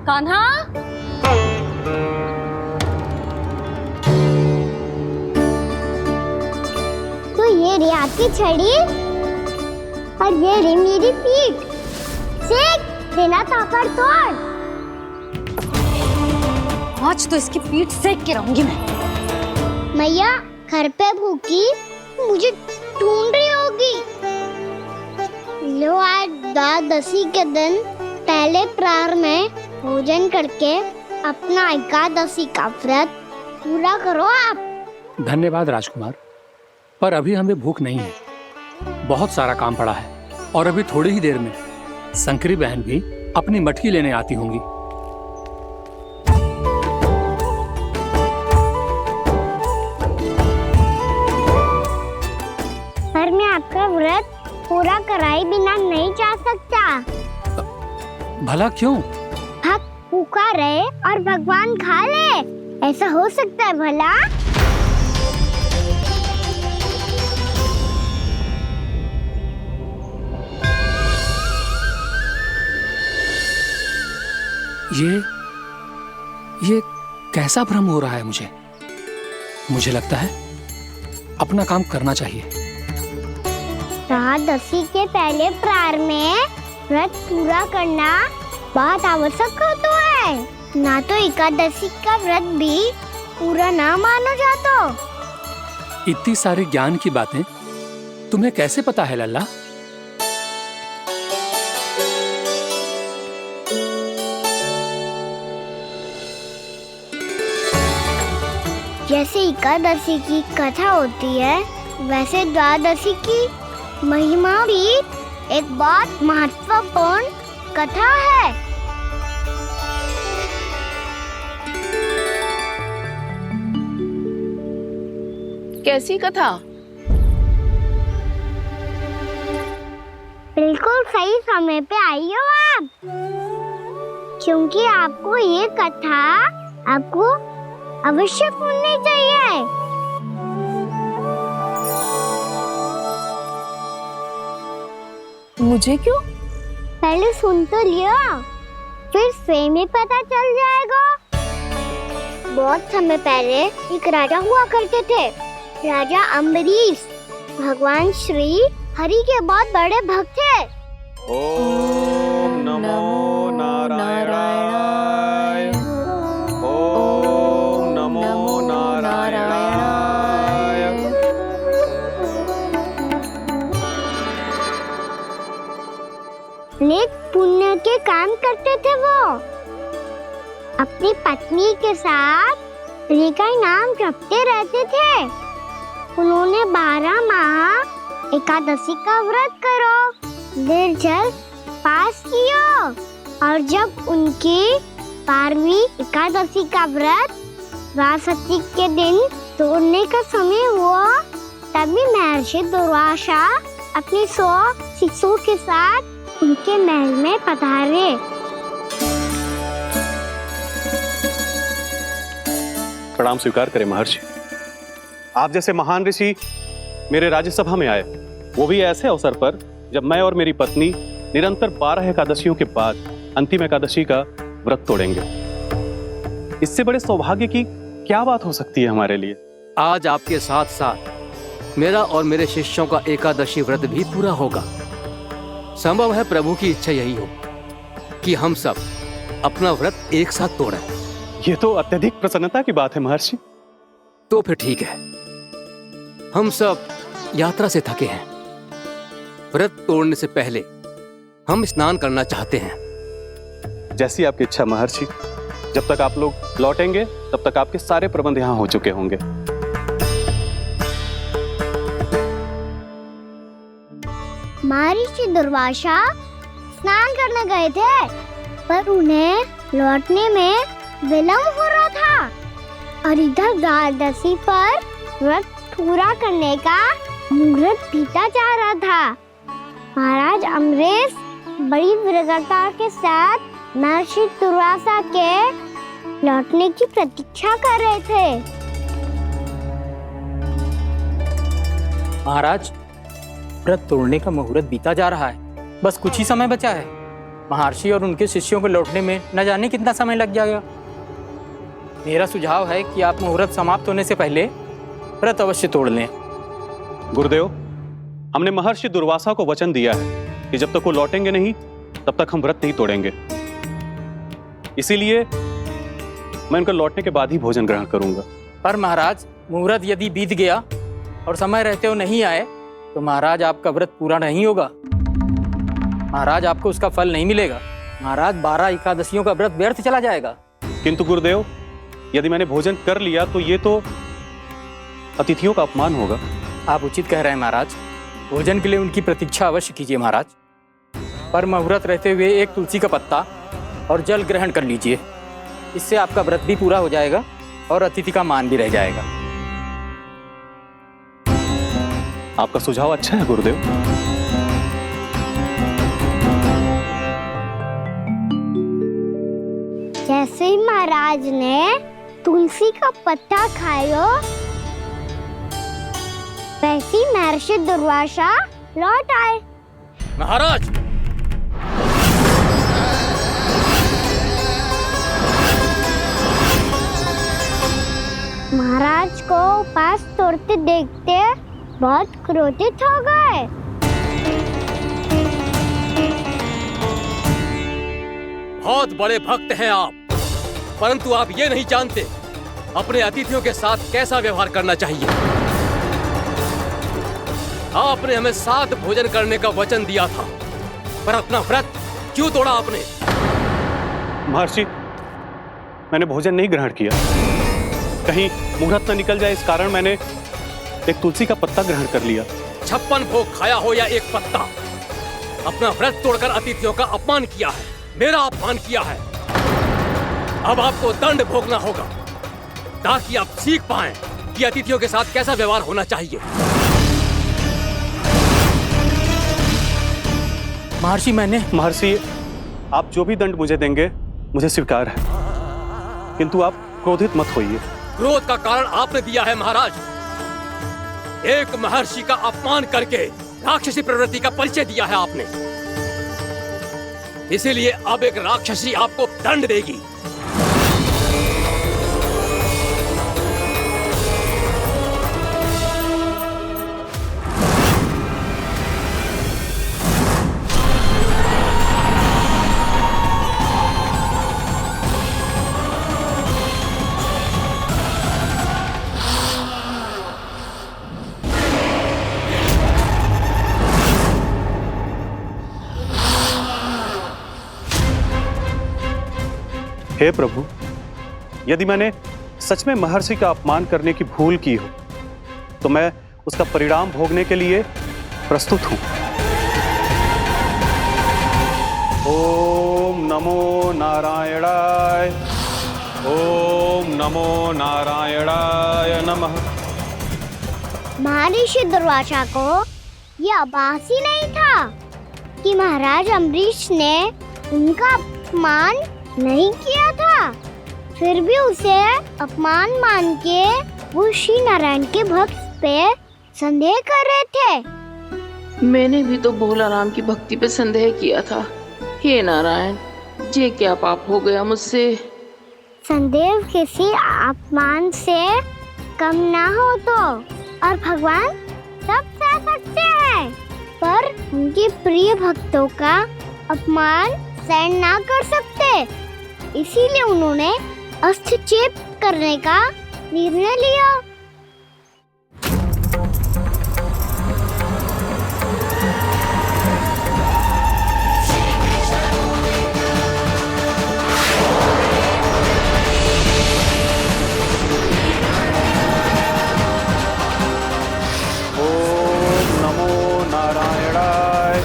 कान्हा, तो ये रे आपकी छड़ी और ये रे मेरी पीठ। सेक देना तापड़ तोड़। आज तो इसकी पीठ सेक के रहूंगी मैं। मैया घर पे भूखी मुझे ढूंढ रही होगी। लो आज द्वादशी के दिन पहले प्रहर में भोजन करके अपना एकादशी का व्रत पूरा करो आप। धन्यवाद राजकुमार, पर अभी हमें भूख नहीं है। बहुत सारा काम पड़ा है और अभी थोड़ी ही देर में शंकरी बहन भी अपनी मटकी लेने आती होंगी। पर मैं आपका व्रत पूरा कराए बिना नहीं जा सकता। भला क्यों? भक्त भूखा रहे और भगवान खा ले, ऐसा हो सकता है भला? ये कैसा भ्रम हो रहा है मुझे लगता है अपना काम करना चाहिए। द्वादशी के पहले प्रहर में व्रत पूरा करना बहुत आवश्यक होता है। ना तो एकादशी का व्रत भी पूरा ना माना जाता। इतनी सारी ज्ञान की बातें तुम्हें कैसे पता है लल्ला? जैसे एकादशी की कथा होती है, वैसे द्वादशी की महिमा भी एक बहुत महत्वपूर्ण कथा है। कैसी कथा? बिल्कुल सही समय पे आई हो आप, क्योंकि आपको ये कथा आपको अवश्य सुननी चाहिए। मुझे क्यों? पहले सुन तो लिया, फिर स्वयं ही पता चल जाएगा। बहुत समय पहले एक राजा हुआ करते थे, राजा अम्बरीश। भगवान श्री हरि के बहुत बड़े भक्त थे। ओम नमो नारायणाय। ओम नमो नारायणाय। नेक पुण्य के काम करते थे वो। अपनी पत्नी के साथ हरि का नाम जपते रहते थे। उन्होंने 12 माह एकादशी का व्रत करो निर्जल पास किया, और जब उनकी 12वीं एकादशी का व्रत द्वादशी के दिन तोड़ने का समय हुआ, तभी महर्षि दुर्वासा अपनी 100 शिष्यों के साथ उनके महल में पधारे। प्रणाम स्वीकार करें महर्षि। आप जैसे महान ऋषि मेरे राज्यसभा में आए, वो भी ऐसे अवसर पर जब मैं और मेरी पत्नी निरंतर 12 एकादशियों के बाद अंतिम एकादशी का व्रत तोड़ेंगे। इससे बड़े सौभाग्य की क्या बात हो सकती है हमारे लिए? आज आपके साथ साथ मेरा और मेरे शिष्यों का एकादशी व्रत भी पूरा होगा। संभव है प्रभु की इच्छा यही हो कि हम सब अपना व्रत एक साथ तोड़ें। ये तो अत्यधिक प्रसन्नता की बात है महर्षि। तो फिर ठीक है, हम सब यात्रा से थके हैं। व्रत तोड़ने से पहले हम स्नान करना चाहते हैं। जैसी आपकी इच्छा महर्षि। जब तक आप लोग लौटेंगे तब तक आपके सारे प्रबंध यहाँ हो चुके होंगे। महर्षि दुर्वासा स्नान करने गए थे, पर उन्हें लौटने में विलंब हो रहा था, और इधर द्वादशी पर व्रत पूरा करने का मुहूर्त बीता जा रहा था। महाराज अमरीश बड़ी विरगता के साथ महर्षि दुर्वासा के लौटने की प्रतीक्षा कर रहे थे। महाराज, व्रत तोड़ने का मुहूर्त बीता जा रहा है, बस कुछ ही समय बचा है। महर्षि और उनके शिष्यों को लौटने में न जाने कितना समय लग जाएगा। मेरा सुझाव है कि आप मुहूर्त समाप्त होने से पहले व्रत अवश्य तोड़ लें। गुरुदेव, हमने महर्षि दुर्वासा को वचन दिया है कि जब तक वो लौटेंगे नहीं तब तक हम व्रत नहीं तोड़ेंगे। इसीलिए मैं उनके लौटने के बाद ही भोजन ग्रहण करूंगा। पर महाराज, मुहूर्त यदि बीत गया और समय रहते हुए नहीं आए तो महाराज आपका व्रत पूरा नहीं होगा। महाराज, आपको उसका फल नहीं मिलेगा। महाराज, 12 एकादशियों का व्रत व्यर्थ चला जाएगा। किंतु गुरुदेव, यदि मैंने भोजन कर लिया तो ये तो अतिथियों का अपमान होगा। आप उचित कह रहे हैं महाराज, भोजन के लिए उनकी प्रतीक्षा अवश्य कीजिए महाराज। पर मुहूर्त रहते हुए एक तुलसी का पत्ता और जल ग्रहण कर लीजिए। इससे आपका व्रत भी पूरा हो जाएगा और अतिथि का मान भी रह जाएगा। आपका सुझाव अच्छा है गुरुदेव। जैसे ही महाराज ने तुलसी का पत्ता खाया, वैसे ही महर्षि दुर्वासा लौट आए। महाराज, महाराज को उपास तोड़ते देखते बहुत क्रोधित हो गए। बहुत बड़े भक्त हैं आप, परंतु आप ये नहीं जानते अपने अतिथियों के साथ कैसा व्यवहार करना चाहिए। आपने हमें साथ भोजन करने का वचन दिया था, पर अपना व्रत क्यों तोड़ा आपने? महर्षि, मैंने भोजन नहीं ग्रहण किया। कहीं मुहूर्त न निकल जाए इस कारण मैंने एक तुलसी का पत्ता ग्रहण कर लिया। 56 भोग खाया हो या एक पत्ता, अपना व्रत तोड़कर अतिथियों का अपमान किया है, मेरा अपमान किया है। अब आपको दंड भोगना होगा ताकि आप सीख पाएं कि अतिथियों के साथ कैसा व्यवहार होना चाहिए। महर्षि, आप जो भी दंड मुझे देंगे मुझे स्वीकार है, किंतु आप क्रोधित मत होइए। क्रोध का कारण आपने दिया है महाराज। एक महर्षि का अपमान करके राक्षसी प्रवृत्ति का परिचय दिया है आपने। इसीलिए अब एक राक्षसी आपको दंड देगी। हे प्रभु, यदि मैंने सच में महर्षि का अपमान करने की भूल की हो तो मैं उसका परिणाम भोगने के लिए प्रस्तुत हूं। ओम नमो नारायणाय, ओम नमो नारायणाय नमः। महर्षि दुर्वासा को यह आभास ही नहीं था कि महाराज अम्बरीश ने उनका अपमान नहीं किया था। फिर भी उसे अपमान मान के वो श्री नारायण के भक्त पे संदेह कर रहे थे। मैंने भी तो भोला राम की भक्ति पे संदेह किया था। हे नारायण, ये क्या पाप हो गया मुझसे? संदेह किसी अपमान से कम ना हो तो, और भगवान सब सह सकते हैं, पर उनके प्रिय भक्तों का अपमान सहन ना कर सकते। इसीलिए उन्होंने अस्थिचेप करने का निर्णय लिया। ओम नमो नारायणाय।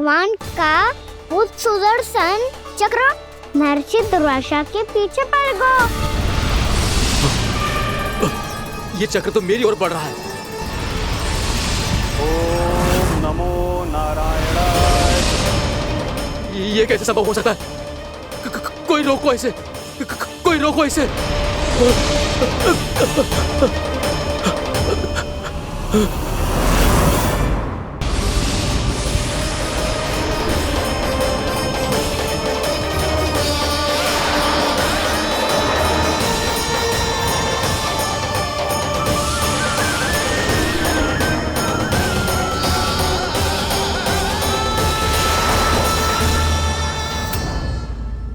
भगवान का वो सुदर्शन चक्र महर्षि दुर्वासा के पीछे पड़ गया। ये चक्र तो मेरी ओर बढ़ रहा है। ओम नमो नारायणाय। ये कैसे संभव हो सकता है? कोई रोको इसे, कोई रोको इसे।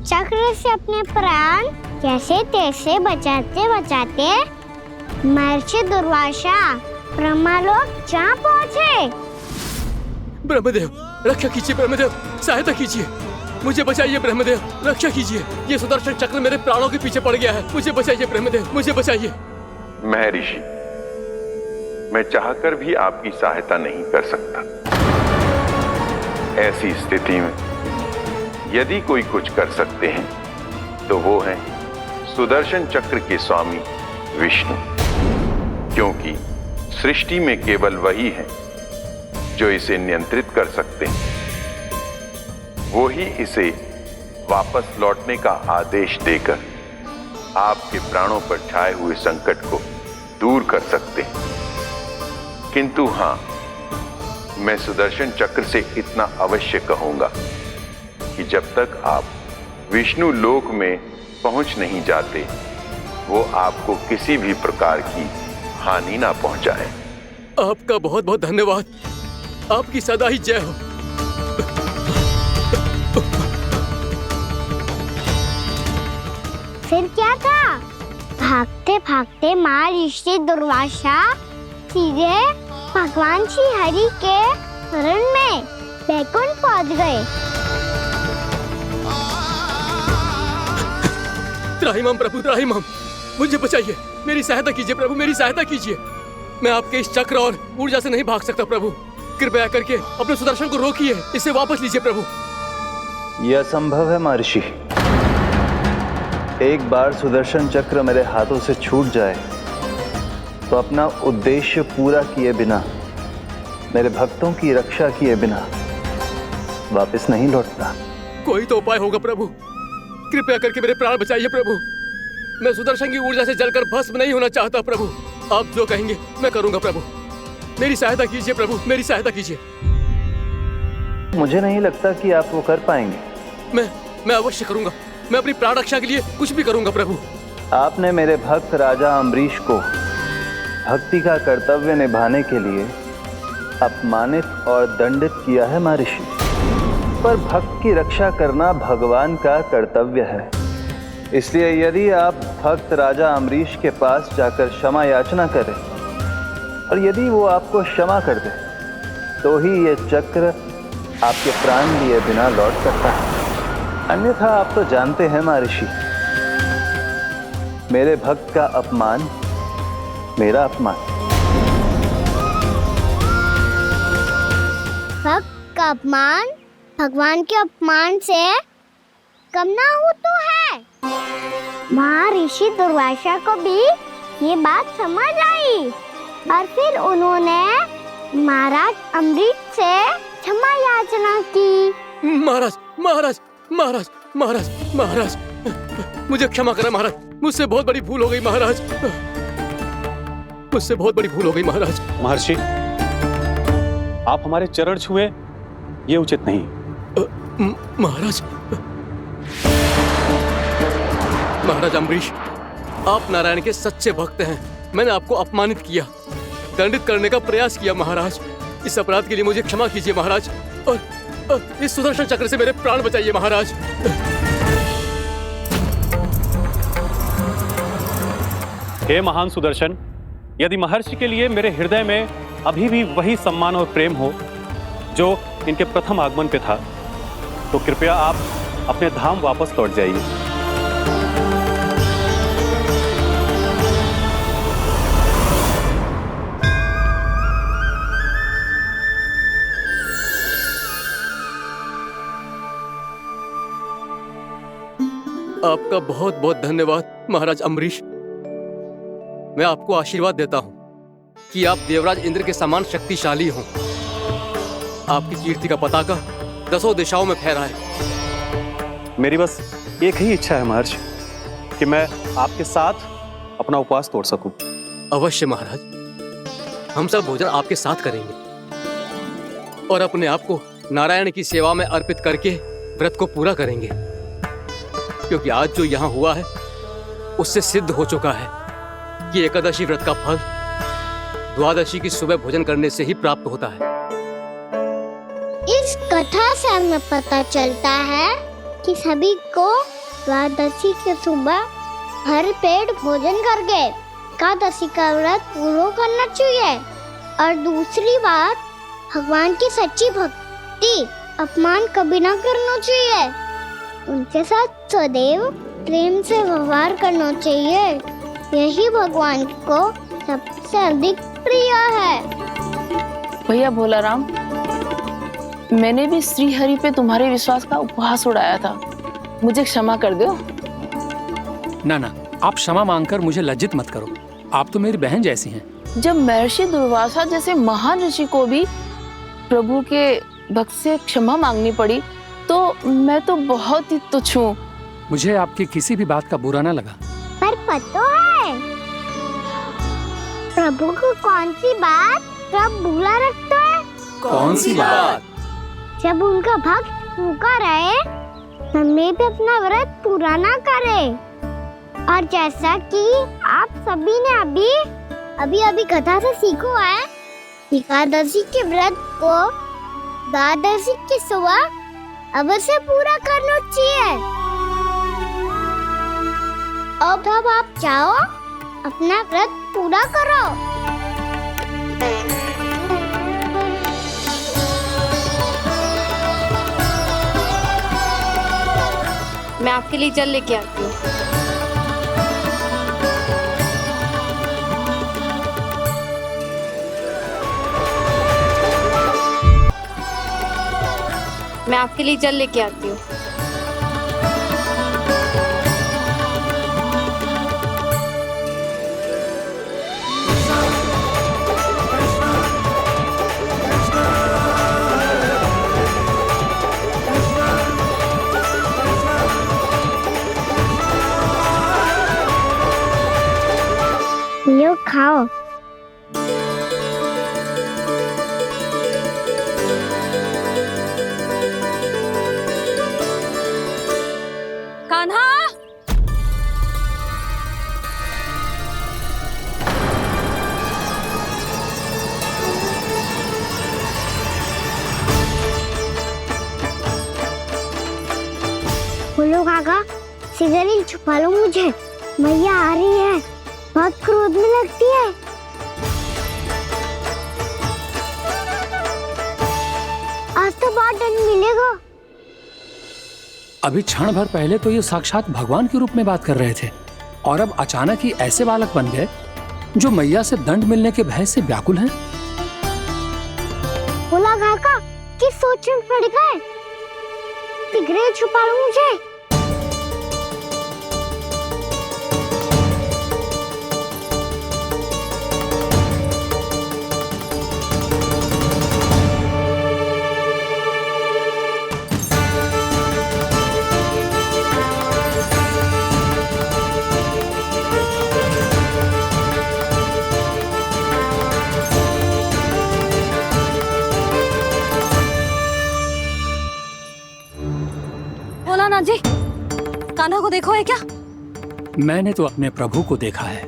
चक्र से अपने प्राण कैसे तैसे बचाते बचाते महर्षि दुर्वासा ब्रह्मलोक जा पहुँचे। ब्रह्मदेव रक्षा कीजिए, ब्रह्मदेव सहायता कीजिए, मुझे बचाइए ब्रह्मदेव, रक्षा कीजिए। ये सुदर्शन चक्र मेरे प्राणों के पीछे पड़ गया है, मुझे बचाइए ब्रह्मदेव, मुझे बचाइए। महर्षि, मैं चाहकर भी आपकी सहायता नहीं कर सकता। ऐसी स्थिति में यदि कोई कुछ कर सकते हैं तो वो है सुदर्शन चक्र के स्वामी विष्णु, क्योंकि सृष्टि में केवल वही है जो इसे नियंत्रित कर सकते हैं। वो ही इसे वापस लौटने का आदेश देकर आपके प्राणों पर छाए हुए संकट को दूर कर सकते हैं। किंतु हां, मैं सुदर्शन चक्र से इतना अवश्य कहूंगा कि जब तक आप विष्णु लोक में पहुंच नहीं जाते, वो आपको किसी भी प्रकार की हानि ना पहुंचाए। आपका बहुत बहुत धन्यवाद, आपकी सदा ही जय हो। फिर क्या था? भागते भागते महर्षि दुर्वासा सीधे भगवान श्री हरि के शरण में बैकुंठ पहुंच गए। त्राहिमाम प्रभु, त्राहिमाम, मुझे बचाइए, मेरी सहायता कीजिए प्रभु, मेरी सहायता कीजिए। मैं आपके इस चक्र और ऊर्जा से नहीं भाग सकता प्रभु, कृपया करके अपने सुदर्शन को रोकिए, इसे वापस लीजिए प्रभु। यह असंभव है महर्षि। एक बार सुदर्शन चक्र मेरे हाथों से छूट जाए तो अपना उद्देश्य पूरा किए बिना, मेरे भक्तों की रक्षा किए बिना वापस नहीं लौटता। कोई तो उपाय होगा प्रभु, कृपया करके मेरे प्राण बचाइए प्रभु। मैं सुदर्शन की ऊर्जा से जलकर भस्म नहीं होना चाहता प्रभु। आप जो कहेंगे मैं करूंगा प्रभु, मेरी सहायता कीजिए प्रभु, मेरी सहायता कीजिए। मुझे नहीं लगता कि आप वो कर पाएंगे। मैं अवश्य करूंगा, मैं अपनी प्राण रक्षा के लिए कुछ भी करूंगा प्रभु। आपने मेरे भक्त राजा अम्बरीश को भक्ति का कर्तव्य निभाने के लिए अपमानित और दंडित किया है महर्षि, पर भक्त की रक्षा करना भगवान का कर्तव्य है। इसलिए यदि आप भक्त राजा अम्बरीश के पास जाकर क्षमा याचना करें और यदि वो आपको क्षमा कर दे तो ही ये चक्र आपके प्राण लिए बिना लौट सकता है। अन्यथा आप तो जानते हैं महर्षि, मेरे भक्त का अपमान मेरा अपमान। भक्त का अपमान भगवान के अपमान से कम ना हो तो है। महर्षि दुर्वासा को भी ये बात समझ आई और फिर उन्होंने महाराज अम्बरीश से क्षमा याचना की। महाराज महाराज महाराज महाराज महाराज, मुझे क्षमा करें महाराज, मुझसे बहुत बड़ी भूल हो गई महाराज, मुझसे बहुत बड़ी भूल हो गई महाराज। महर्षि, आप हमारे चरण छुए ये उचित नहीं। महाराज, महाराज अम्बरीश, आप नारायण के सच्चे भक्त हैं। मैंने आपको अपमानित किया, दंडित करने का प्रयास किया महाराज। इस अपराध के लिए मुझे क्षमा कीजिए महाराज, और इस सुदर्शन चक्र से मेरे प्राण बचाइए महाराज। हे महान सुदर्शन, यदि महर्षि के लिए मेरे हृदय में अभी भी वही सम्मान और प्रेम हो जो इनके प्रथम आगमन पे था, तो कृपया आप अपने धाम वापस लौट जाइए। आपका बहुत बहुत धन्यवाद महाराज अम्बरीश। मैं आपको आशीर्वाद देता हूं कि आप देवराज इंद्र के समान शक्तिशाली हों। आपकी कीर्ति का पताका 10 दिशाओं में फहराए। मेरी बस एक ही इच्छा है महर्षि कि मैं आपके साथ अपना उपवास तोड़ सकूं। अवश्य महाराज, हम सब भोजन आपके साथ करेंगे और अपने आप को नारायण की सेवा में अर्पित करके व्रत को पूरा करेंगे, क्योंकि आज जो यहाँ हुआ है उससे सिद्ध हो चुका है कि एकादशी व्रत का फल द्वादशी की सुबह भोजन करने से ही प्राप्त होता है। इस कथा से हमें पता चलता है कि सभी को द्वादशी के सुबह भर पेट भोजन करके एकादशी का व्रत पूरा करना चाहिए। और दूसरी बात, भगवान की सच्ची भक्ति अपमान कभी ना करना चाहिए। उनके साथ सदैव प्रेम से व्यवहार करना चाहिए। यही भगवान को सबसे अधिक प्रिय है। भैया भोला राम, मैंने भी श्री हरि पे तुम्हारे विश्वास का उपहास उड़ाया था, मुझे क्षमा कर दो। ना ना, आप क्षमा मांगकर मुझे लज्जित मत करो। आप तो मेरी बहन जैसी हैं। जब महर्षि दुर्वासा जैसे महान ऋषि को भी प्रभु के भक्त से क्षमा मांगनी पड़ी, तो मैं तो बहुत ही तुच्छ हूँ। मुझे आपकी किसी भी बात का बुरा ना लगा। पर पता है प्रभु को कौन सी बात सब बुला रखता है? कौन सी बात? जब उनका भक्त भूखा रहे, हमें भी अपना व्रत पूरा ना करे। और जैसा कि आप सभी ने अभी कथा से सीखो है, एकादशी के व्रत को द्वादशी की सुबह अवश्य पूरा करना चाहिए। अब आप जाओ, अपना व्रत पूरा करो। मैं आपके लिए जल लेके आती हूँ। मैं आपके लिए जल लेके आती हूँ। लो खाओ। कान्हा, बोलो काका, सिगरेट छुपा लो मुझे, मैया आ रही है, बहुत क्रोध में लगती है। आज तो बहुत दंड मिलेगा। अभी क्षण भर पहले तो ये साक्षात भगवान के रूप में बात कर रहे थे, और अब अचानक ही ऐसे बालक बन गए जो मैया से दंड मिलने के भय से व्याकुल हैं। बोला काका, किस सोच में पड़ गए? सिगरेट छुपा लो मुझे। भोलानाथ जी, कान्हा को देखो है क्या? मैंने तो अपने प्रभु को देखा है।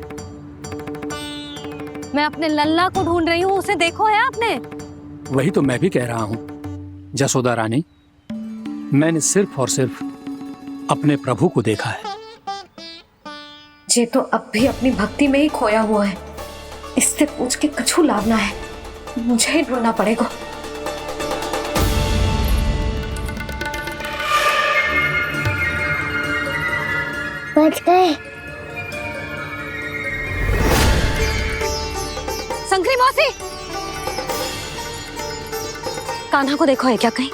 मैं अपने लल्ला को ढूंढ रही हूँ, उसे देखो है आपने? वही तो मैं भी कह रहा हूँ जसोदा रानी, मैंने सिर्फ और सिर्फ अपने प्रभु को देखा है। ये तो अब भी अपनी भक्ति में ही खोया हुआ है, इससे पूछ के कछु लाभ ना है, मुझे ही ढूंढना पड़ेगा। बच गए। संकरी मौसी, कान्हा को देखो है क्या कहीं?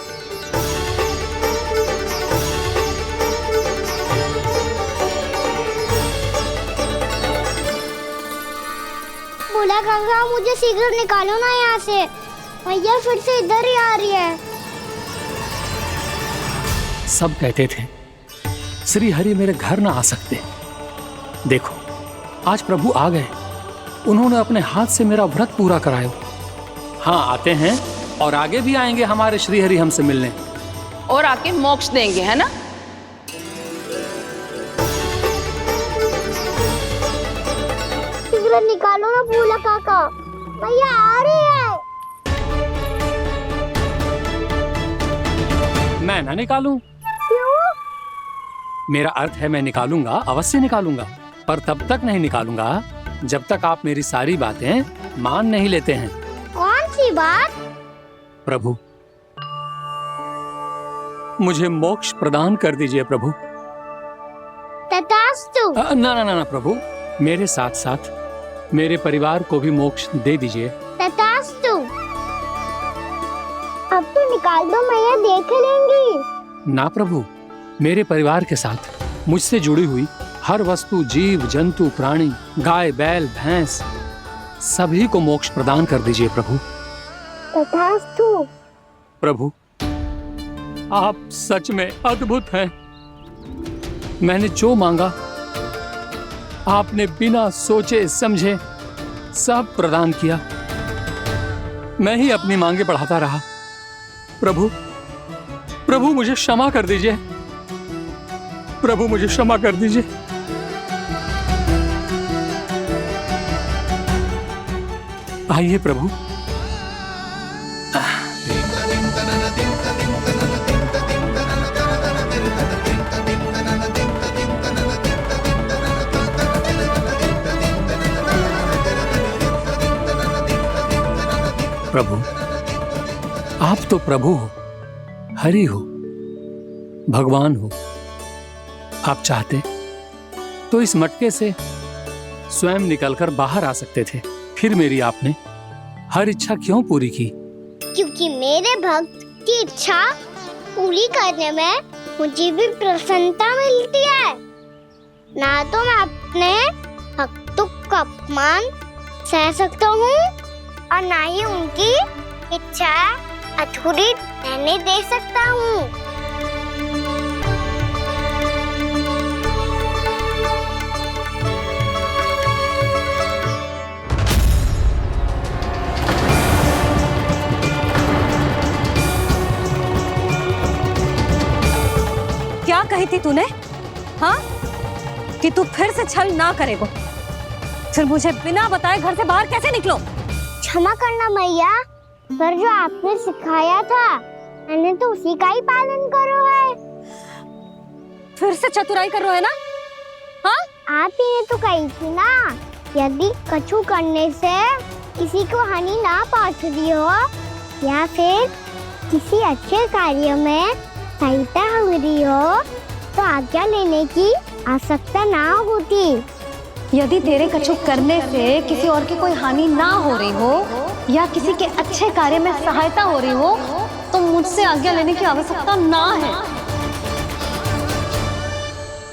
भोला काका मुझे शीघ्र निकालो ना यहाँ से। मैया फिर से इधर ही आ रही है। सब कहते थे श्री हरि मेरे घर ना आ सकते। देखो आज प्रभु आ गए। उन्होंने अपने हाथ से मेरा व्रत पूरा कराया। हाँ आते हैं और आगे भी आएंगे हमारे श्री हरि हमसे मिलने और आके मोक्ष देंगे, है ना? शीघ्र निकालो ना भोला काका, मैया आ रही है। मैं ना निकालूं? क्यों? मेरा अर्थ है मैं निकालूंगा, अवश्य निकालूंगा, पर तब तक नहीं निकालूंगा जब तक आप मेरी सारी बातें मान नहीं लेते हैं। कौन सी बात? प्रभु मुझे मोक्ष प्रदान कर दीजिए प्रभु। तथास्तु। ना ना ना ना प्रभु, मेरे साथ साथ मेरे परिवार को भी मोक्ष दे दीजिए। तथास्तु। अब तो निकाल दो, मैया देख लेंगी। ना प्रभु, मेरे परिवार के साथ मुझसे जुड़ी हुई हर वस्तु, जीव जंतु, प्राणी, गाय बैल भैंस, सभी को मोक्ष प्रदान कर दीजिए प्रभु। तथास्तु। प्रभु आप सच में अद्भुत हैं। मैंने जो मांगा आपने बिना सोचे समझे सब प्रदान किया। मैं ही अपनी मांगे बढ़ाता रहा। प्रभु प्रभु मुझे क्षमा कर दीजिए। प्रभु मुझे क्षमा कर दीजिए। आइए प्रभु। प्रभु आप तो प्रभु हो, हरि हो, भगवान हो। आप चाहते तो इस मटके से स्वयं निकलकर बाहर आ सकते थे, फिर मेरी आपने हर इच्छा क्यों पूरी की? क्योंकि मेरे भक्त की इच्छा पूरी करने में मुझे भी प्रसन्नता मिलती है। ना तो मैं अपने भक्तों का अपमान सह सकता हूँ और ना ही उनकी इच्छा अधूरी रहने दे सकता हूँ। क्या कही थी तूने? हाँ, कि तू फिर से छल ना करेगा। फिर मुझे बिना बताए घर से बाहर कैसे निकलो? क्षमा करना मैया, पर जो आपने सिखाया था मैंने तो उसी का ही पालन करो है। फिर से चतुराई कर रहे हो है ना? हाँ? आप ही ने तो कही थी ना, यदि कछु करने से किसी को हानि ना पहुंचती हो या फिर किसी अच्छे कार्य में सहायता मिली हो तो आज्ञा लेने की आवश्यकता ना होती। यदि तेरे कछु करने से किसी और की कोई हानि ना हो रही हो या किसी के अच्छे कार्य में सहायता हो रही हो तो मुझसे आज्ञा लेने की आवश्यकता ना है।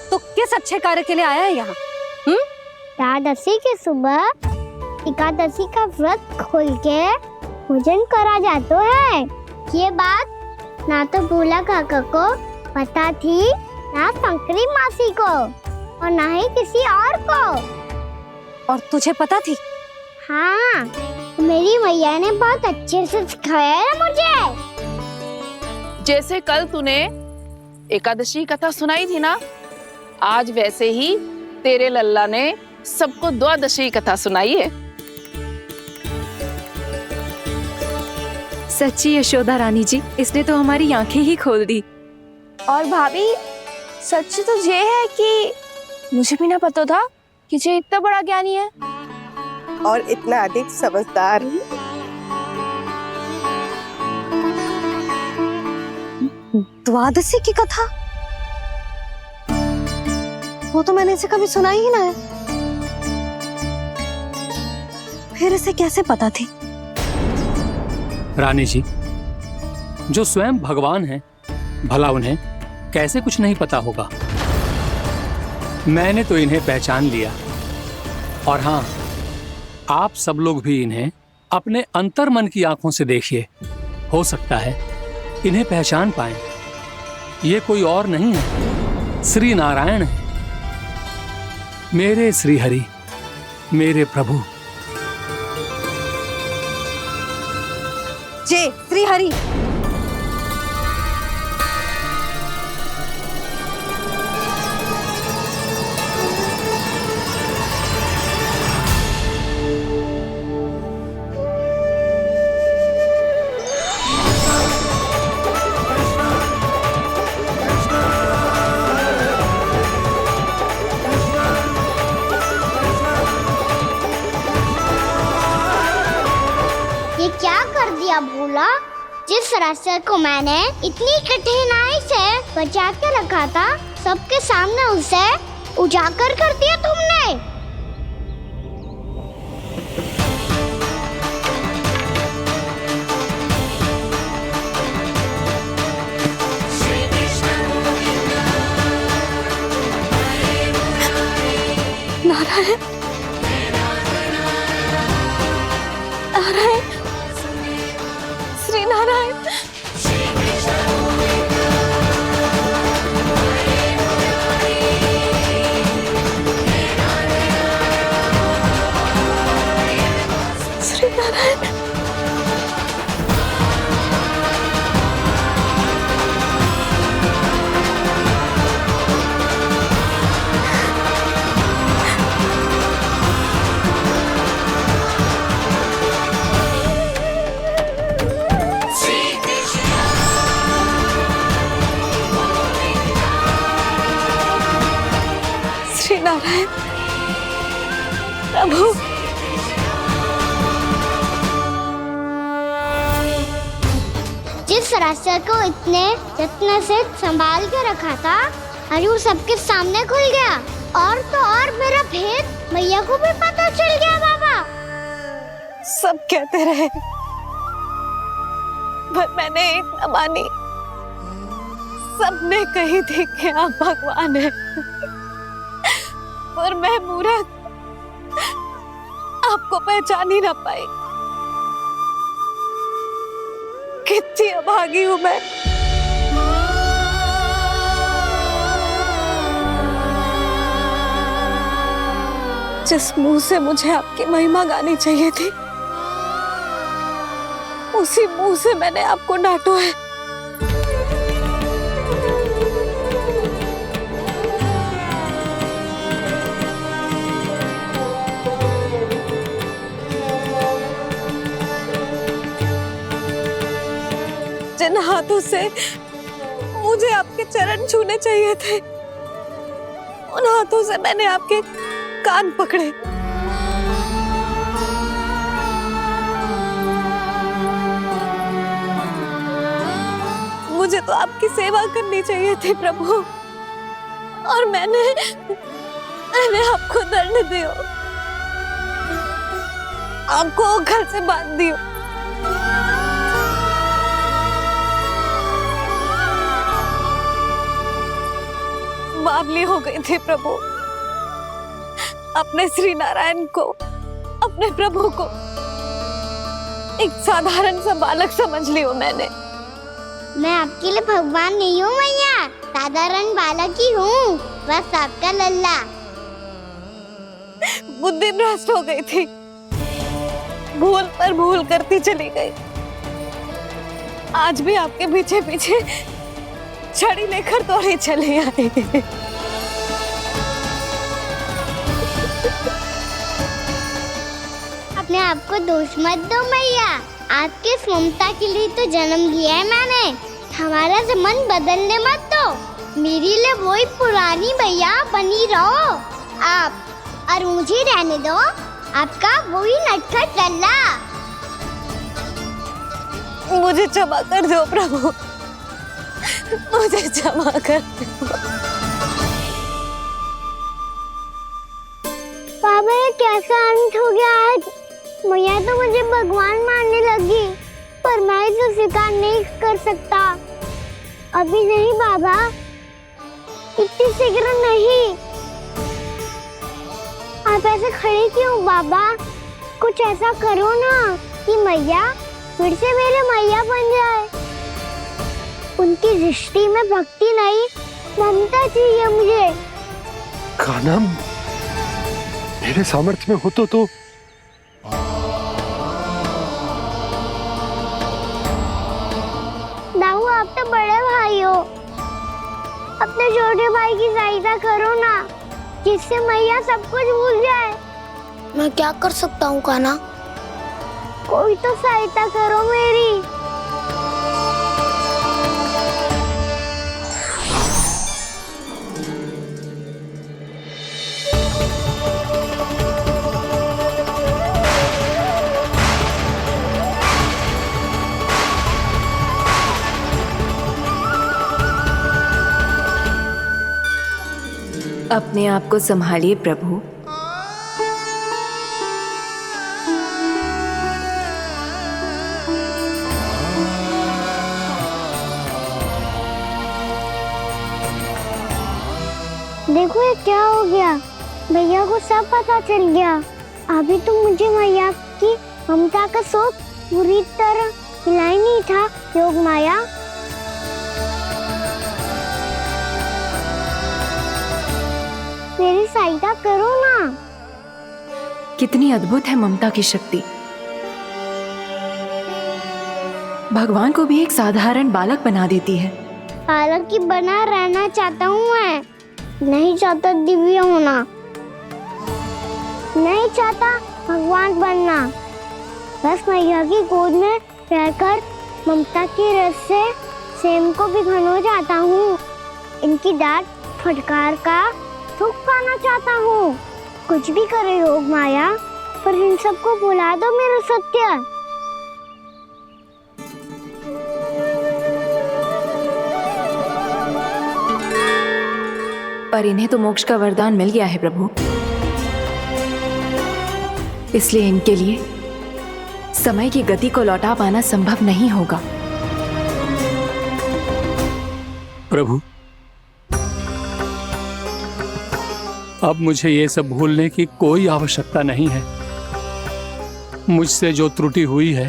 तो किस अच्छे कार्य के लिए आया है यहाँ? एकादशी के सुबह एकादशी का व्रत खोल के भोजन करा जाता है। ये बात ना तो भोला काका को पता थी, ना शंकरी मासी को और ना ही किसी और को। और तुझे पता थी? हाँ, मेरी मैया ने बहुत अच्छे से सिखाया है मुझे। जैसे कल तूने एकादशी कथा सुनाई थी ना, आज वैसे ही तेरे लल्ला ने सबको द्वादशी कथा सुनाई है। सच्ची यशोदा रानी जी, इसने तो हमारी आंखें ही खोल दी। और भाभी सच तो ये है कि मुझे भी ना पता था कि ये इतना बड़ा ज्ञानी है और इतना अधिक समझदार। द्वादशी की कथा? वो तो मैंने इसे कभी सुना ही ना है। फिर इसे कैसे पता थी? रानी जी, जो स्वयं भगवान हैं, भला उन्हें कैसे कुछ नहीं पता होगा? मैंने तो इन्हें पहचान लिया। और हाँ, आप सब लोग भी इन्हें अपने अंतर मन की आंखों से देखिए। हो सकता है इन्हें पहचान पाएं। ये कोई और नहीं है, श्री नारायण है, मेरे श्री हरि, मेरे प्रभु। जय श्री हरि। ये क्या कर दिया भोला? जिस रास्ते को मैंने इतनी कठिनाई से बचा के रखा था, सबके सामने उसे उजागर कर दिया तुमने। नारायण, नारायण, श्री नारायण। श्री नारायण। श्री नारायण प्रभु। जिस रास्ते को इतने जत्न से संभाल के रखा था, आज वो सबके सामने खुल गया। और तो और मेरा भेद मैया को भी पता चल गया बाबा। सब कहते रहे पर मैंने एक न मानी। सबने कही थी कि आप भगवान हैं, पर मैं मूर्ख आपको पहचान ही ना पाई। कितनी अभागी हूं मैं। जिस मुंह से मुझे आपकी महिमा गानी चाहिए थी, उसी मुंह से मैंने आपको डांटा है। जिन हाथों से मुझे आपके चरण छूने चाहिए थे, उन हाथों से मैंने आपके कान पकड़े। मुझे तो आपकी सेवा करनी चाहिए थी प्रभु, और मैंने आपको दंड दियो, आपको घर से बांध दियो। बावली हो गई थी प्रभु। अपने श्री नारायण को, अपने प्रभु को एक साधारण सा बालक समझ लियो मैंने। मैं आपके लिए भगवान नहीं हूँ मैया, साधारण बालक ही हूँ, बस आपका लल्ला। बुद्धि भ्रष्ट हो गई थी, भूल पर भूल करती चली गई। आज भी आपके पीछे पीछे छड़ी लेकर दौड़े चले आए। अपने आप को दोष मत दो मैया, आपके ममता के लिए तो जन्म लिया है मैंने। हमारा मन बदलने मत दो, मेरे लिए वही पुरानी भैया बनी रहो आप, और मुझे रहने दो आपका वही नटखट लल्ला। मुझे क्षमा कर दो प्रभु, मुझे क्षमा कर दो। बाबा ये कैसा अंत हो गया आज? मैया तो मुझे भगवान मानने लगी, पर मैं इसे स्वीकार नहीं कर सकता। अभी नहीं बाबा, इतनी शीघ्र नहीं। आप ऐसे खड़े क्यों बाबा? कुछ ऐसा करो ना कि मैया फिर से मेरे मैया बन जाए। उनकी दृष्टि में भक्ति नहीं, ममता चाहिए मुझे। कान्हा, मेरे सामर्थ्य में हो तो दाऊ, आप तो बड़े भाई हो, अपने छोटे भाई की सहायता करो ना, जिससे मैया सब कुछ भूल जाए। मैं क्या कर सकता हूँ कान्हा? कोई तो सहायता करो मेरी। अपने आप को संभालिए प्रभु। देखो ये क्या हो गया, भैया को सब पता चल गया। अभी तो मुझे मैया की ममता का शौक पूरी तरह मिला ही नहीं था। योग माया, मेरी सहायता करो ना। कितनी अद्भुत है ममता की शक्ति। भगवान को भी एक साधारण बालक बना देती है। बालक की बना रहना चाहता हूँ मैं, नहीं चाहता दिव्य होना, नहीं चाहता भगवान बनना। बस मैया की गोद में रहकर ममता की रस से सेम को भिगोना चाहता हूँ। इनकी डांट फटकार का सुख पाना चाहता हूँ। कुछ भी करे योग माया, पर इन सबको भुला दो मेरा सत्य। पर इन्हें तो मोक्ष का वरदान मिल गया है प्रभु, इसलिए इनके लिए समय की गति को लौटा पाना संभव नहीं होगा। प्रभु, अब मुझे ये सब भूलने की कोई आवश्यकता नहीं है। मुझसे जो त्रुटि हुई है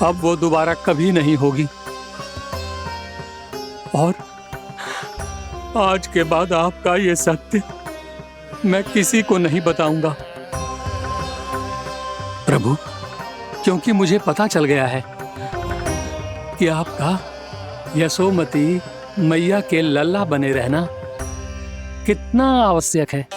अब वो दोबारा कभी नहीं होगी, और आज के बाद आपका ये सत्य मैं किसी को नहीं बताऊंगा प्रभु, क्योंकि मुझे पता चल गया है कि आपका यशोमती मैया के लल्ला बने रहना कितना आवश्यक है।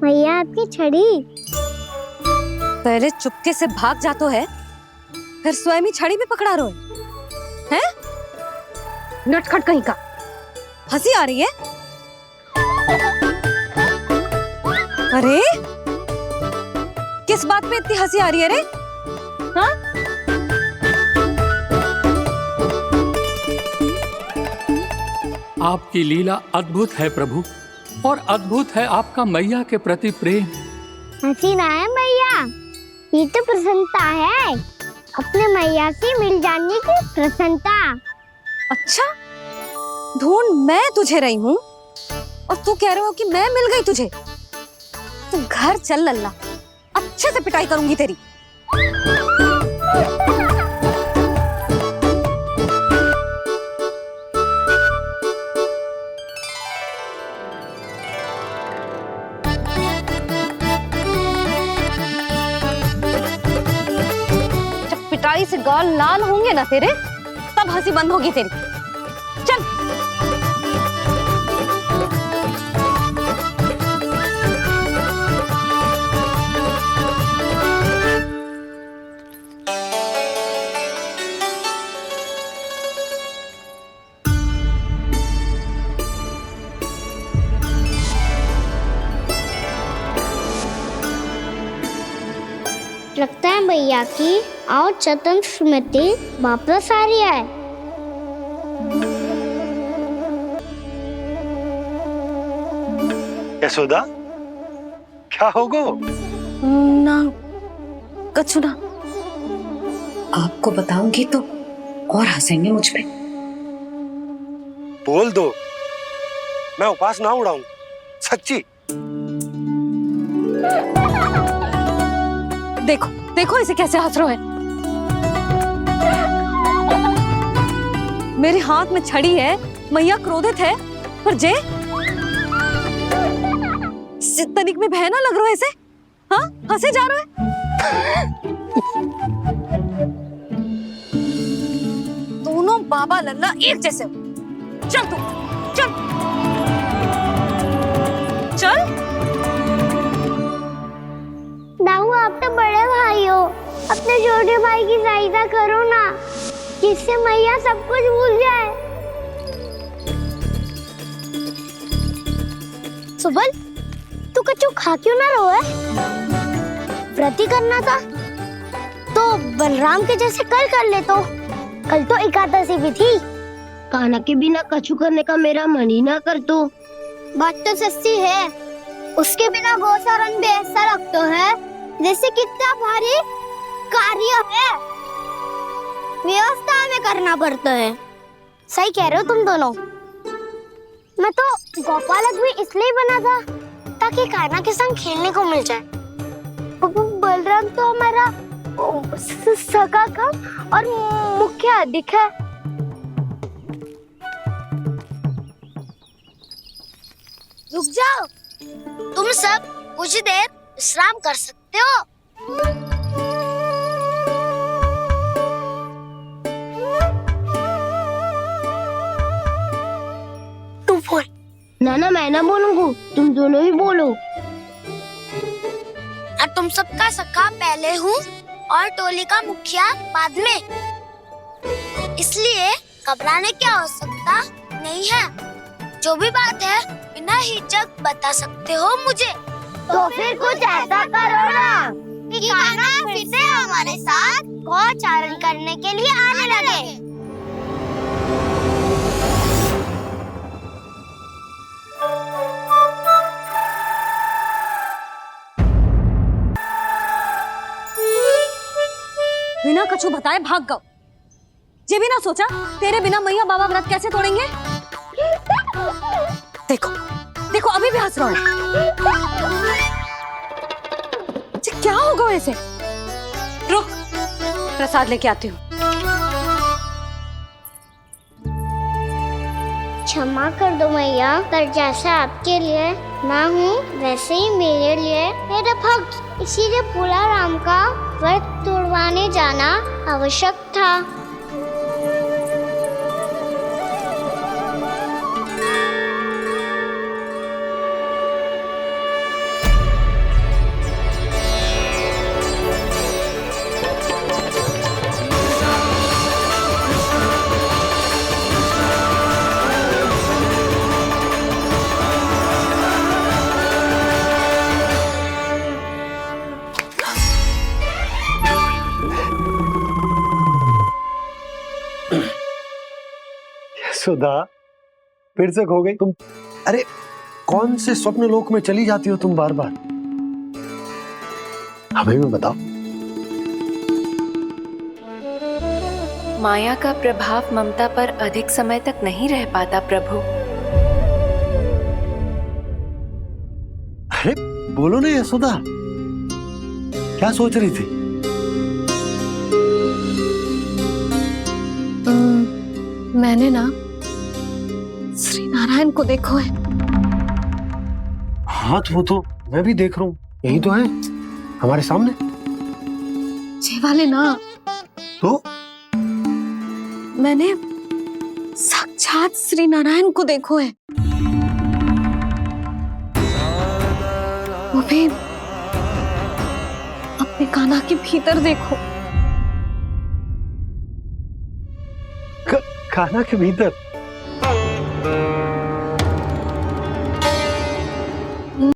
मैया आपकी छड़ी। पहले चुपके से भाग जा तो है, फिर स्वयं ही छड़ी भी पकड़ा रहे हैं? नटखट कहीं का। हंसी आ रही है? अरे किस बात पे इतनी हंसी आ रही है रे? हाँ? आपकी लीला अद्भुत है प्रभु, और अद्भुत है आपका मैया के प्रति प्रेम। हंसी ना है मैया, ये तो प्रसन्नता है, अपने मैया से मिल जाने की प्रसन्नता। अच्छा, ढूंढ मैं तुझे रही हूँ और तू कह रहे हो कि मैं मिल गई तुझे? तू घर चल लल्ला, अच्छे से पिटाई करूंगी तेरी। पिटाई से गाल लाल होंगे ना तेरे, तब हंसी बंद होगी तेरी। चल। लगता है भैया की और चतन स्मृति वापस आ रही है। यशोदा, क्या होगो? ना कछु ना। आपको बताऊंगी तो और हंसेंगे मुझ पे। बोल दो, मैं उपास ना उड़ाऊं, सच्ची। देखो देखो इसे कैसे हंस रहे हैं। मेरे हाथ में छड़ी है, मैया क्रोधित है, पर जे तनिक में भय ना लग रहा है ऐसे। हाँ, हंसे जा रहे हैं। दोनों बाबा लल्ला एक जैसे हो। चल तू, चल चल। दाऊ, आप तो बड़े भाई हो, अपने छोटे भाई की सहायता करो ना, जिससे मैया सब कुछ भूल जाए। सुबल, तू कच्चू खा क्यों ना रहो है? व्रत ही करना था तो बलराम के जैसे कल कर ले। तो कल तो एकादशी भी थी। कान्हा के बिना कछु करने का मेरा मन ही ना कर। तो बात तो सच्ची है, उसके बिना गोचारण भी ऐसा लगता है जैसे कितना भारी कार्य है, व्यवस्था में करना पड़ता है। सही कह रहे हो तुम दोनों। मैं तो गोपालक भी इसलिए बना था ताकि कान्हा के संग खेलने को मिल जाए। बलराम तो हमारा सगा काम और मुख्य अधिक है। रुक जाओ, तुम सब कुछ देर विश्राम कर सकते हो। तू बोल। ना मैं ना बोलूंगा, तुम दोनों ही बोलो। और तुम सबका सखा पहले हूँ और टोली का मुखिया बाद में, इसलिए घबराने की आवश्यकता नहीं है। जो भी बात है बिना हिचक बता सकते हो मुझे। तो फिर कुछ ऐसा करो ना कि कान्हा फिर से हमारे साथ गोचारण करने के लिए आने लगे। बिना कछु बताए भाग गओ। ये भी ना सोचा तेरे बिना मैया बाबा व्रत कैसे तोड़ेंगे। देखो देखो अभी भी हंस रहा है। क्या होगा ऐसे? रुक, प्रसाद लेके आती हूँ। क्षमा कर दो मैया, पर जैसा आपके लिए माँ हूँ वैसे ही मेरे लिए मेरा भक्त, इसीलिए पूरा राम का व्रत तोड़वाने जाना आवश्यक था। सुधा, फिर से खो गई तुम। अरे कौन से स्वप्न लोक में चली जाती हो तुम बार बार? हमें भी बताओ। माया का प्रभाव ममता पर अधिक समय तक नहीं रह पाता प्रभु। अरे बोलो ना यशोदा, क्या सोच रही थी? मैंने ना श्री नारायण को देखो है। हाँ वो तो मैं भी देख रहा हूँ, यही तो है हमारे सामने। ये वाले ना तो मैंने साक्षात श्री नारायण को देखो है, वो भी अपने कान्हा के भीतर देखो। कान्हा के भीतर?